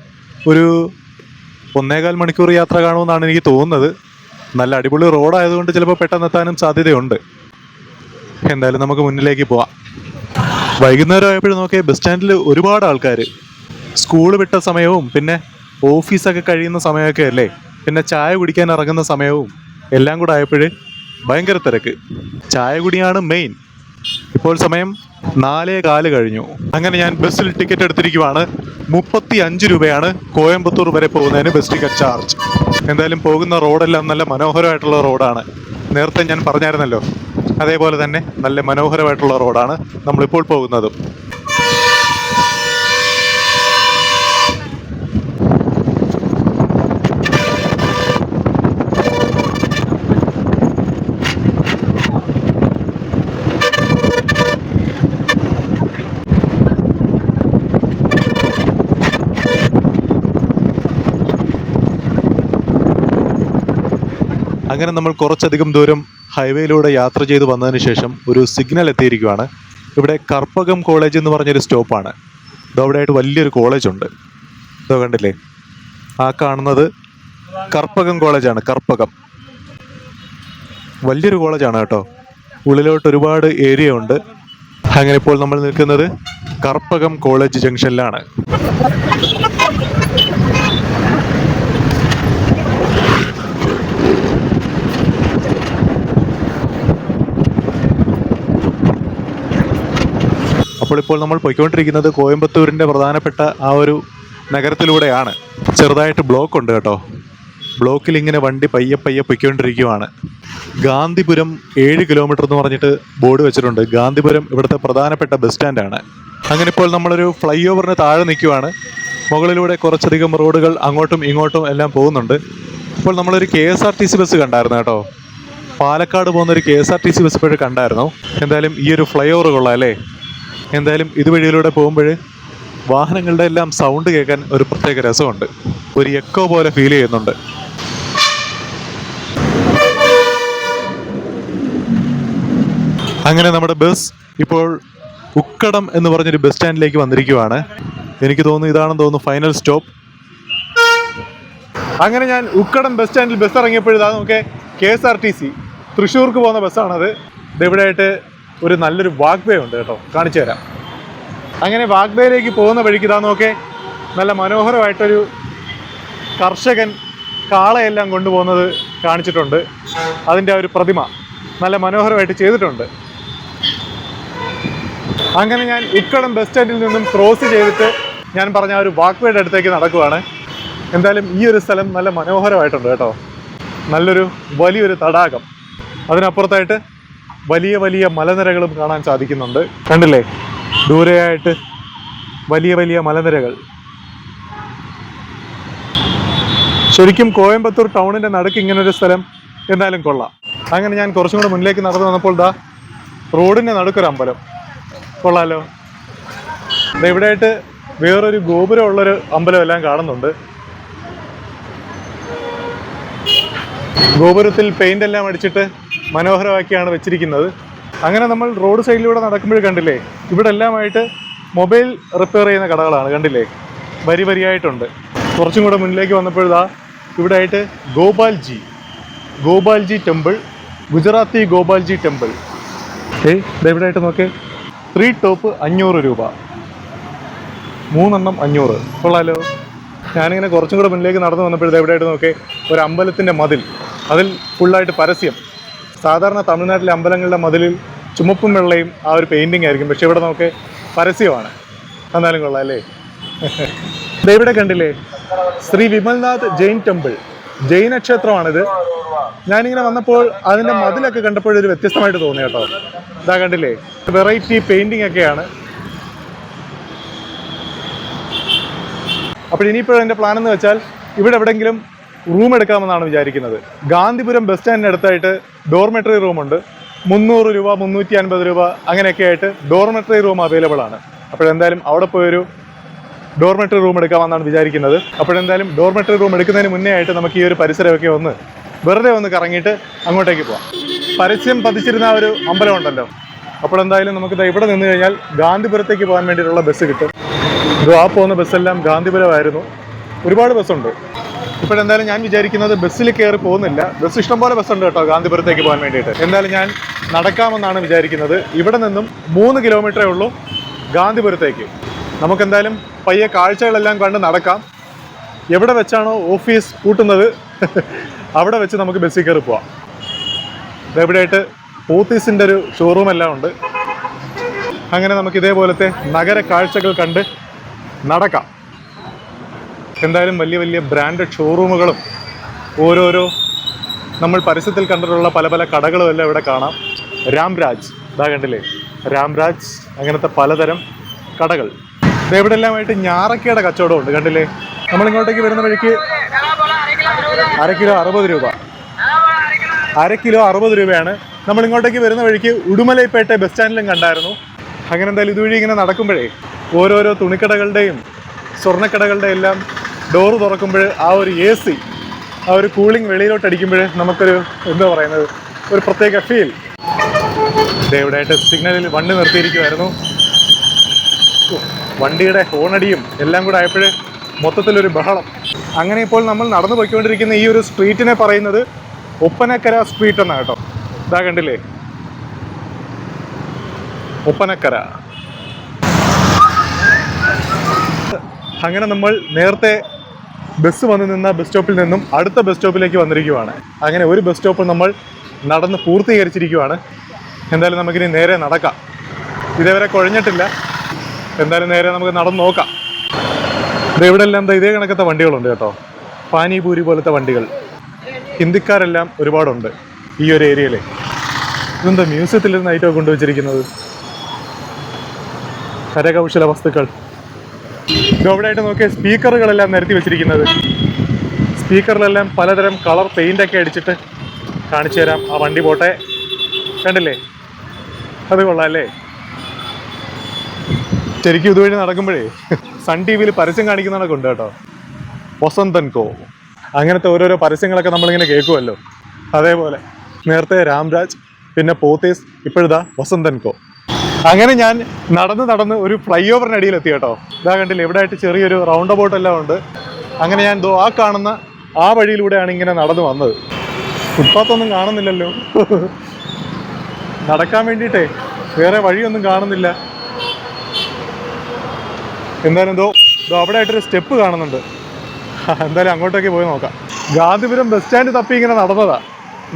ഒരു 1.25 മണിക്കൂർ യാത്ര കാണുമെന്നാണ് എനിക്ക് തോന്നുന്നത്. നല്ല അടിപൊളി റോഡായതുകൊണ്ട് ചിലപ്പോൾ പെട്ടെന്ന് എത്താനും സാധ്യതയുണ്ട്. എന്തായാലും നമുക്ക് മുന്നിലേക്ക് പോവാം. വൈകുന്നേരം ആയപ്പോഴും നോക്കിയ ബസ് സ്റ്റാൻഡിൽ ഒരുപാട് ആൾക്കാർ. സ്കൂൾ വിട്ട സമയവും പിന്നെ ഓഫീസൊക്കെ കഴിയുന്ന സമയമൊക്കെ അല്ലേ, പിന്നെ ചായ കുടിക്കാൻ ഇറങ്ങുന്ന സമയവും എല്ലാം കൂടെ ആയപ്പോഴേ ഭയങ്കര തിരക്ക്. ചായ കുടിയാണ് മെയിൻ. ഇപ്പോൾ സമയം 4:15 കഴിഞ്ഞു. അങ്ങനെ ഞാൻ ബസ്സിൽ ടിക്കറ്റ് എടുത്തിരിക്കുവാണ്. 35 രൂപയാണ് കോയമ്പത്തൂർ വരെ പോകുന്നതിന് ബസ് ടിക്കറ്റ് ചാർജ്. എന്തായാലും പോകുന്ന റോഡെല്ലാം നല്ല മനോഹരമായിട്ടുള്ള റോഡാണ്. നേരത്തെ ഞാൻ പറഞ്ഞായിരുന്നല്ലോ, അതേപോലെ തന്നെ നല്ല മനോഹരമായിട്ടുള്ള റോഡാണ് നമ്മളിപ്പോൾ പോകുന്നതും. അങ്ങനെ നമ്മൾ കുറച്ചധികം ദൂരം ഹൈവേയിലൂടെ യാത്ര ചെയ്ത് വന്നതിന് ശേഷം ഒരു സിഗ്നൽ എത്തിയിരിക്കുകയാണ്. ഇവിടെ കർപ്പകം കോളേജ് എന്ന് പറഞ്ഞൊരു സ്റ്റോപ്പാണ്. ഇതവിടെ ആയിട്ട് വലിയൊരു കോളേജുണ്ട്. ഇതോ കണ്ടില്ലേ, ആ കാണുന്നത് കർപ്പകം കോളേജാണ്. കർപ്പകം വലിയൊരു കോളേജാണ് കേട്ടോ. ഉള്ളിലോട്ട് ഒരുപാട് ഏരിയ ഉണ്ട്. അങ്ങനെ ഇപ്പോൾ നമ്മൾ നിൽക്കുന്നത് കർപ്പകം കോളേജ് ജംഗ്ഷനിലാണ്. അപ്പോൾ ഇപ്പോൾ നമ്മൾ പോയിക്കൊണ്ടിരിക്കുന്നത് കോയമ്പത്തൂരിൻ്റെ പ്രധാനപ്പെട്ട ആ ഒരു നഗരത്തിലൂടെയാണ്. ചെറുതായിട്ട് ബ്ലോക്ക് ഉണ്ട് കേട്ടോ. ബ്ലോക്കിൽ ഇങ്ങനെ വണ്ടി പയ്യെ പൊയ്ക്കൊണ്ടിരിക്കുകയാണ്. ഗാന്ധിപുരം 7 കിലോമീറ്റർ എന്ന് പറഞ്ഞിട്ട് ബോർഡ് വെച്ചിട്ടുണ്ട്. ഗാന്ധിപുരം ഇവിടുത്തെ പ്രധാനപ്പെട്ട ബസ് സ്റ്റാൻഡാണ്. അങ്ങനെ ഇപ്പോൾ നമ്മളൊരു ഫ്ലൈ ഓവറിന് താഴെ നിൽക്കുവാണ്. മുകളിലൂടെ കുറച്ചധികം റോഡുകൾ അങ്ങോട്ടും ഇങ്ങോട്ടും എല്ലാം പോകുന്നുണ്ട്. ഇപ്പോൾ നമ്മളൊരു KSRTC ബസ് കണ്ടായിരുന്നു കേട്ടോ. പാലക്കാട് പോകുന്നൊരു KSRTC ബസ് ഇപ്പോഴും കണ്ടായിരുന്നു. എന്തായാലും ഈ ഒരു ഫ്ലൈ ഓവർ കൊള്ളാം അല്ലേ. എന്തായാലും ഇതുവഴിയിലൂടെ പോകുമ്പോൾ വാഹനങ്ങളുടെ എല്ലാം സൗണ്ട് കേൾക്കാൻ ഒരു പ്രത്യേക രസമുണ്ട്. ഒരു എക്കോ പോലെ ഫീൽ ചെയ്യുന്നുണ്ട്. അങ്ങനെ നമ്മുടെ ബസ് ഇപ്പോൾ ഉക്കടം എന്ന് പറഞ്ഞൊരു ബസ് സ്റ്റാൻഡിലേക്ക് വന്നിരിക്കുവാണ്. എനിക്ക് തോന്നുന്നു ഇതാണെന്ന് തോന്നുന്നു ഫൈനൽ സ്റ്റോപ്പ്. അങ്ങനെ ഞാൻ ഉക്കടം ബസ് സ്റ്റാൻഡിൽ ബസ് ഇറങ്ങിയപ്പോഴാണ് നമുക്ക് KSRTC തൃശ്ശൂർക്ക് പോകുന്ന ബസ്സാണത്. ഇതെവിടെ ആയിട്ട് ഒരു നല്ലൊരു വാക്ക് വേ ഉണ്ട് കേട്ടോ, കാണിച്ചു തരാം. അങ്ങനെ വാക്ക് വേയിലേക്ക് പോകുന്ന വഴിക്ക് ഇതാ നോക്കെ, നല്ല മനോഹരമായിട്ടൊരു കർഷകൻ കാളയെല്ലാം കൊണ്ടുപോകുന്നത് കാണിച്ചിട്ടുണ്ട്. അതിൻ്റെ ആ ഒരു പ്രതിമ നല്ല മനോഹരമായിട്ട് ചെയ്തിട്ടുണ്ട്. അങ്ങനെ ഞാൻ ഉക്കടം ബസ് സ്റ്റാൻഡിൽ നിന്നും ക്രോസ് ചെയ്തിട്ട് ഞാൻ പറഞ്ഞ ആ ഒരു വാക്ക് വേയുടെ അടുത്തേക്ക് നടക്കുവാണ്. എന്തായാലും ഈ ഒരു സ്ഥലം നല്ല മനോഹരമായിട്ടുണ്ട് കേട്ടോ. നല്ലൊരു വലിയൊരു തടാകം, അതിനപ്പുറത്തായിട്ട് വലിയ മലനിരകളും കാണാൻ സാധിക്കുന്നുണ്ട്. കണ്ടില്ലേ, ദൂരെയായിട്ട് വലിയ മലനിരകൾ. ശരിക്കും കോയമ്പത്തൂർ ടൗണിൻ്റെ നടുക്ക് ഇങ്ങനൊരു സ്ഥലം എന്തായാലും കൊള്ളാം. അങ്ങനെ ഞാൻ കുറച്ചും കൂടെ മുന്നിലേക്ക് നടന്നു വന്നപ്പോൾ ദാ റോഡിൻ്റെ നടുക്കൊരു അമ്പലം. കൊള്ളാലോ. ഇവിടെ ആയിട്ട് വേറൊരു ഗോപുരമുള്ളൊരു അമ്പലം എല്ലാം കാണുന്നുണ്ട്. ഗോപുരത്തിൽ പെയിന്റ് എല്ലാം അടിച്ചിട്ട് മനോഹരമാക്കിയാണ് വെച്ചിരിക്കുന്നത്. അങ്ങനെ നമ്മൾ റോഡ് സൈഡിലൂടെ നടക്കുമ്പോൾ കണ്ടില്ലേ, ഇവിടെ എല്ലാമായിട്ട് മൊബൈൽ റിപ്പയർ ചെയ്യുന്ന കടകളാണ്. കണ്ടില്ലേ, വരിയായിട്ടുണ്ട്. കുറച്ചും കൂടെ മുന്നിലേക്ക് വന്നപ്പോഴാ ഇവിടെ ആയിട്ട് ഗോപാൽജി ടെമ്പിൾ, ഗുജറാത്തി ഗോപാൽജി ടെമ്പിൾ. ഇതെവിടെ ആയിട്ട് നോക്കേ, 3 ടോപ്പ് 500 രൂപ. മൂന്നെണ്ണം 500. കൊള്ളാലോ. ഞാനിങ്ങനെ കുറച്ചും കൂടെ മുന്നിലേക്ക് നടന്നു വന്നപ്പോഴത്തെ എവിടെയായിട്ട് നോക്കി ഒരു അമ്പലത്തിൻ്റെ മതിൽ, അതിൽ ഫുള്ളായിട്ട് പരസ്യം. സാധാരണ തമിഴ്നാട്ടിലെ അമ്പലങ്ങളുടെ മതിലിൽ ചുമപ്പും വെള്ളയും ആ ഒരു പെയിൻറ്റിങ് ആയിരിക്കും, പക്ഷെ ഇവിടെ നോക്കി പരസ്യമാണ്. എന്നാലും കൊള്ളാം അല്ലേ. ഇവിടെ കണ്ടില്ലേ, ശ്രീ വിമൽനാഥ് ജെയിൻ ടെമ്പിൾ, ജൈന ക്ഷേത്രമാണിത്. ഞാനിങ്ങനെ വന്നപ്പോൾ അതിൻ്റെ മതിലൊക്കെ കണ്ടപ്പോഴൊരു വ്യത്യസ്തമായിട്ട് തോന്നി കേട്ടോ. ഇതാ കണ്ടില്ലേ, വെറൈറ്റി പെയിൻറ്റിങ് ഒക്കെയാണ്. അപ്പോൾ ഇനിയിപ്പോൾ എൻ്റെ പ്ലാൻ എന്ന് വെച്ചാൽ ഇവിടെ എവിടെയെങ്കിലും റൂം എടുക്കാമെന്നാണ് വിചാരിക്കുന്നത്. ഗാന്ധിപുരം ബസ് സ്റ്റാൻഡിന് അടുത്തായിട്ട് ഡോർമെട്രി റൂമുണ്ട്. 300 രൂപ, 350 രൂപ അങ്ങനെയൊക്കെ ആയിട്ട് ഡോർമെട്രി റൂം അവൈലബിൾ ആണ്. അപ്പോഴെന്തായാലും അവിടെ പോയൊരു ഡോർമെട്രി റൂം എടുക്കാമെന്നാണ് വിചാരിക്കുന്നത്. അപ്പോഴെന്തായാലും ഡോർമെട്രി റൂം എടുക്കുന്നതിന് മുന്നേ ആയിട്ട് നമുക്ക് ഈ ഒരു പരിസരമൊക്കെ വെറുതെ ഒന്ന് കറങ്ങിയിട്ട് അങ്ങോട്ടേക്ക് പോവാം. പരസ്യം പതിച്ചിരുന്ന ആ ഒരു അമ്പലം ഉണ്ടല്ലോ, അപ്പോഴെന്തായാലും നമുക്ക് ഇവിടെ നിന്ന് കഴിഞ്ഞാൽ ഗാന്ധിപുരത്തേക്ക് പോകാൻ വേണ്ടിയിട്ടുള്ള ബസ് കിട്ടും. ആ പോകുന്ന ബസ്സെല്ലാം ഗാന്ധിപുരമായിരുന്നു. ഒരുപാട് ബസ്സുണ്ട്. ഇപ്പോഴെന്തായാലും ഞാൻ വിചാരിക്കുന്നത് ബസ്സിൽ കയറി പോകുന്നില്ല. ബസ് ഇഷ്ടംപോലെ ബസ്സുണ്ട് കേട്ടോ ഗാന്ധിപുരത്തേക്ക് പോകാൻ വേണ്ടിയിട്ട്. എന്തായാലും ഞാൻ നടക്കാമെന്നാണ് വിചാരിക്കുന്നത്. ഇവിടെ നിന്നും 3 കിലോമീറ്ററേ ഉള്ളൂ ഗാന്ധിപുരത്തേക്ക്. നമുക്കെന്തായാലും പയ്യെ കാഴ്ചകളെല്ലാം കണ്ട് നടക്കാം. എവിടെ വെച്ചാണോ ഓഫീസ് കൂട്ടുന്നത് അവിടെ വെച്ച് നമുക്ക് ബസ്സിൽ കയറി പോവാം. ഇതെവിടെയായിട്ട് പോത്തീസിൻ്റെ ഒരു ഷോറൂം എല്ലാം ഉണ്ട്. അങ്ങനെ നമുക്ക് ഇതേപോലത്തെ നഗര കാഴ്ചകൾ കണ്ട് നടക്കാം. എന്തായാലും വലിയ വലിയ ബ്രാൻഡഡ് ഷോറൂമുകളും ഓരോരോ നമ്മൾ പരസ്യത്തിൽ കണ്ടിട്ടുള്ള പല പല കടകളും എല്ലാം ഇവിടെ കാണാം. രാംരാജ്, ഇതാ കണ്ടില്ലേ, രാംരാജ്, അങ്ങനത്തെ പലതരം കടകൾ. ഇതെവിടെ എല്ലാമായിട്ട് ഞാറക്കയുടെ കച്ചവടം ഉണ്ട്, കണ്ടില്ലേ. നമ്മളിങ്ങോട്ടേക്ക് വരുന്ന വഴിക്ക് അര കിലോ 60 രൂപ, അര കിലോ 60 രൂപയാണ്. നമ്മളിങ്ങോട്ടേക്ക് വരുന്ന വഴിക്ക് ഉടുമലൈപ്പേട്ട ബസ് സ്റ്റാൻഡിലും കണ്ടായിരുന്നു. അങ്ങനെ എന്തായാലും ഇതുവഴി ഇങ്ങനെ നടക്കുമ്പോഴേ ഓരോരോ തുണിക്കടകളുടെയും സ്വർണ്ണക്കടകളുടെ എല്ലാം ഡോറ് തുറക്കുമ്പോൾ ആ ഒരു AC, ആ ഒരു കൂളിംഗ് വെളിയിലോട്ട് അടിക്കുമ്പോൾ നമുക്കൊരു എന്താ പറയുന്നത്, ഒരു പ്രത്യേക ഫീൽ. ഇവിടെയായിട്ട് സിഗ്നലിൽ വണ്ടി നിർത്തിയിരിക്കുമായിരുന്നു. വണ്ടിയുടെ ഹോണടിയും എല്ലാം കൂടെ ആയപ്പോൾ മൊത്തത്തിലൊരു ബഹളം. അങ്ങനെ ഇപ്പോൾ നമ്മൾ നടന്നു പോയിക്കൊണ്ടിരിക്കുന്ന ഈ ഒരു സ്ട്രീറ്റിനെ പറയുന്നത് ഒപ്പനക്കര സ്ട്രീറ്റ് എന്നാണ് കേട്ടോ. ഇതാ കണ്ടില്ലേ, ഒപ്പനക്കര. അങ്ങനെ നമ്മൾ നേരത്തെ ബസ് വന്ന് നിന്ന ബസ് സ്റ്റോപ്പിൽ നിന്നും അടുത്ത ബസ് സ്റ്റോപ്പിലേക്ക് വന്നിരിക്കുവാണ്. അങ്ങനെ ഒരു ബസ് സ്റ്റോപ്പ് നമ്മൾ നടന്ന് പൂർത്തീകരിച്ചിരിക്കുവാണ്. എന്തായാലും നമുക്കിനി നേരെ നടക്കാം. ഇതേവരെ കുഴഞ്ഞിട്ടില്ല. എന്തായാലും നേരെ നമുക്ക് നടന്ന് നോക്കാം. ഇവിടെ എല്ലാം ഇതേ കണക്കത്തെ വണ്ടികളുണ്ട് കേട്ടോ, പാനിപൂരി പോലത്തെ വണ്ടികൾ. ഹിന്ദിക്കാരെല്ലാം ഒരുപാടുണ്ട് ഈ ഒരു ഏരിയയിലെ. ഇതെന്താ മ്യൂസിയത്തിലിരുന്ന് ഐറ്റം കൊണ്ടുവച്ചിരിക്കുന്നത്, കരകൗശല വസ്തുക്കൾ. ഇതോടെയായിട്ട് നോക്കിയ സ്പീക്കറുകളെല്ലാം നിരത്തി വെച്ചിരിക്കുന്നത്. സ്പീക്കറിലെല്ലാം പലതരം കളർ പെയിൻ്റൊക്കെ അടിച്ചിട്ട് കാണിച്ചു തരാം. ആ വണ്ടി പോട്ടെ, കണ്ടില്ലേ, അത് കൊള്ളാം അല്ലേ. ശരിക്കും ഇതുവഴി നടക്കുമ്പോഴേ സൺ TV പരസ്യം കാണിക്കുന്നതൊക്കെ ഉണ്ട് കേട്ടോ. വസന്തൻ കോ, അങ്ങനത്തെ ഓരോരോ പരസ്യങ്ങളൊക്കെ നമ്മളിങ്ങനെ കേൾക്കുമല്ലോ. അതേപോലെ നേരത്തെ രാംരാജ്, പിന്നെ പോത്തീസ്, ഇപ്പോഴിതാ വസന്തൻ കോ. അങ്ങനെ ഞാൻ നടന്ന് ഒരു ഫ്ലൈ ഓവറിനടിയിലെത്തി കേട്ടോ. ഇതാ കണ്ടില്ലേ, ഇവിടെ ആയിട്ട് ചെറിയൊരു റൗണ്ട് അബൌട്ട് എല്ലാം ഉണ്ട്. അങ്ങനെ ഞാൻ ആ കാണുന്ന ആ വഴിയിലൂടെയാണ് ഇങ്ങനെ നടന്നു വന്നത്. ഫുട്പാത്തൊന്നും കാണുന്നില്ലല്ലോ. നടക്കാൻ വേണ്ടിയിട്ടേ വേറെ വഴിയൊന്നും കാണുന്നില്ല. എന്തായാലും അവിടെ ആയിട്ടൊരു സ്റ്റെപ്പ് കാണുന്നുണ്ട്. എന്തായാലും അങ്ങോട്ടേക്ക് പോയി നോക്കാം. ഗാന്ധിപുരം ബസ് സ്റ്റാൻഡ് തപ്പി ഇങ്ങനെ നടന്നതാ.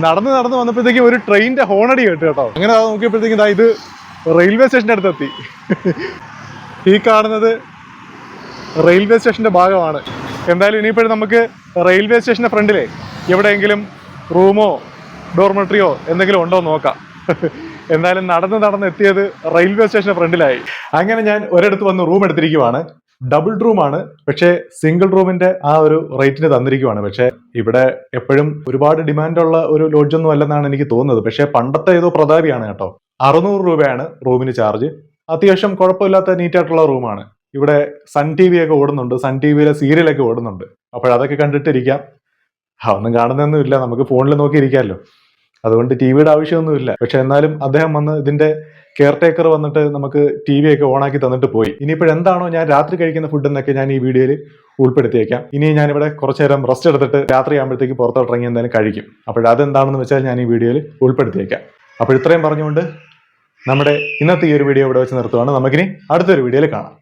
നടന്ന് വന്നപ്പോഴത്തേക്കും ഒരു ട്രെയിനിൻ്റെ ഹോണടി കേട്ടു കേട്ടോ. അങ്ങനെ നോക്കിയപ്പോഴത്തേക്കും ഇത് റെയിൽവേ സ്റ്റേഷൻ്റെ അടുത്തെത്തി. ഈ കാണുന്നത് റെയിൽവേ സ്റ്റേഷൻ്റെ ഭാഗമാണ്. എന്തായാലും ഇനിയിപ്പോഴും നമുക്ക് റെയിൽവേ സ്റ്റേഷൻ്റെ ഫ്രണ്ടിലേ എവിടെയെങ്കിലും റൂമോ ഡോർമെട്രിയോ എന്തെങ്കിലും ഉണ്ടോ നോക്കാം. എന്തായാലും നടന്ന് എത്തിയത് റെയിൽവേ സ്റ്റേഷൻ്റെ ഫ്രണ്ടിലായി. അങ്ങനെ ഞാൻ ഒരിടത്ത് വന്ന് റൂം എടുത്തിരിക്കുവാണ്. ഡബിൾ റൂമാണ്, പക്ഷേ സിംഗിൾ റൂമിന്റെ ആ ഒരു റേറ്റിന് തന്നിരിക്കുവാണ്. പക്ഷേ ഇവിടെ എപ്പോഴും ഒരുപാട് ഡിമാൻഡുള്ള ഒരു ലോഡ്ജൊന്നും അല്ലെന്നാണ് എനിക്ക് തോന്നുന്നത്. പക്ഷേ പണ്ടത്തെ ഏതോ പ്രതാപിയാണ് കേട്ടോ. 600 രൂപയാണ് റൂമിന് ചാർജ്. അത്യാവശ്യം കുഴപ്പമില്ലാത്ത നീറ്റായിട്ടുള്ള റൂമാണ്. ഇവിടെ സൺ TV ഒക്കെ ഓടുന്നുണ്ട്, സൺ TVയിലെ സീരിയലൊക്കെ ഓടുന്നുണ്ട്. അപ്പോഴതൊക്കെ കണ്ടിട്ടിരിക്കാം. ഒന്നും കാണുന്നൊന്നുമില്ല, നമുക്ക് ഫോണിൽ നോക്കിയിരിക്കാമല്ലോ. അതുകൊണ്ട് TVയുടെ ആവശ്യമൊന്നുമില്ല. പക്ഷെ എന്നാലും അദ്ദേഹം വന്ന് ഇതിന്റെ കെയർ ടേക്കർ വന്നിട്ട് നമുക്ക് TV ഒക്കെ ഓണാക്കി തന്നിട്ട് പോയി. ഇനിയിപ്പോഴെന്താണോ ഞാൻ രാത്രി കഴിക്കുന്ന ഫുഡ് എന്നൊക്കെ ഞാൻ ഈ വീഡിയോയിൽ ഉൾപ്പെടുത്തിയേക്കാം. ഇനി ഞാനിവിടെ കുറച്ചു നേരം റെസ്റ്റ് എടുത്തിട്ട് രാത്രി ആകുമ്പോഴത്തേക്ക് പുറത്തോട്ടിറങ്ങി എന്തായാലും കഴിക്കും. അതെന്താണെന്ന് വെച്ചാൽ ഞാൻ ഈ വീഡിയോയിൽ ഉൾപ്പെടുത്തിയേക്കാം. അപ്പോൾ ഇത്രയും പറഞ്ഞുകൊണ്ട് നമ്മുടെ ഇന്നത്തെ ഈ ഒരു വീഡിയോ ഇവിടെ വെച്ച് നിർത്തുവാണ്. നമുക്കിനി അടുത്തൊരു വീഡിയോയിൽ കാണാം.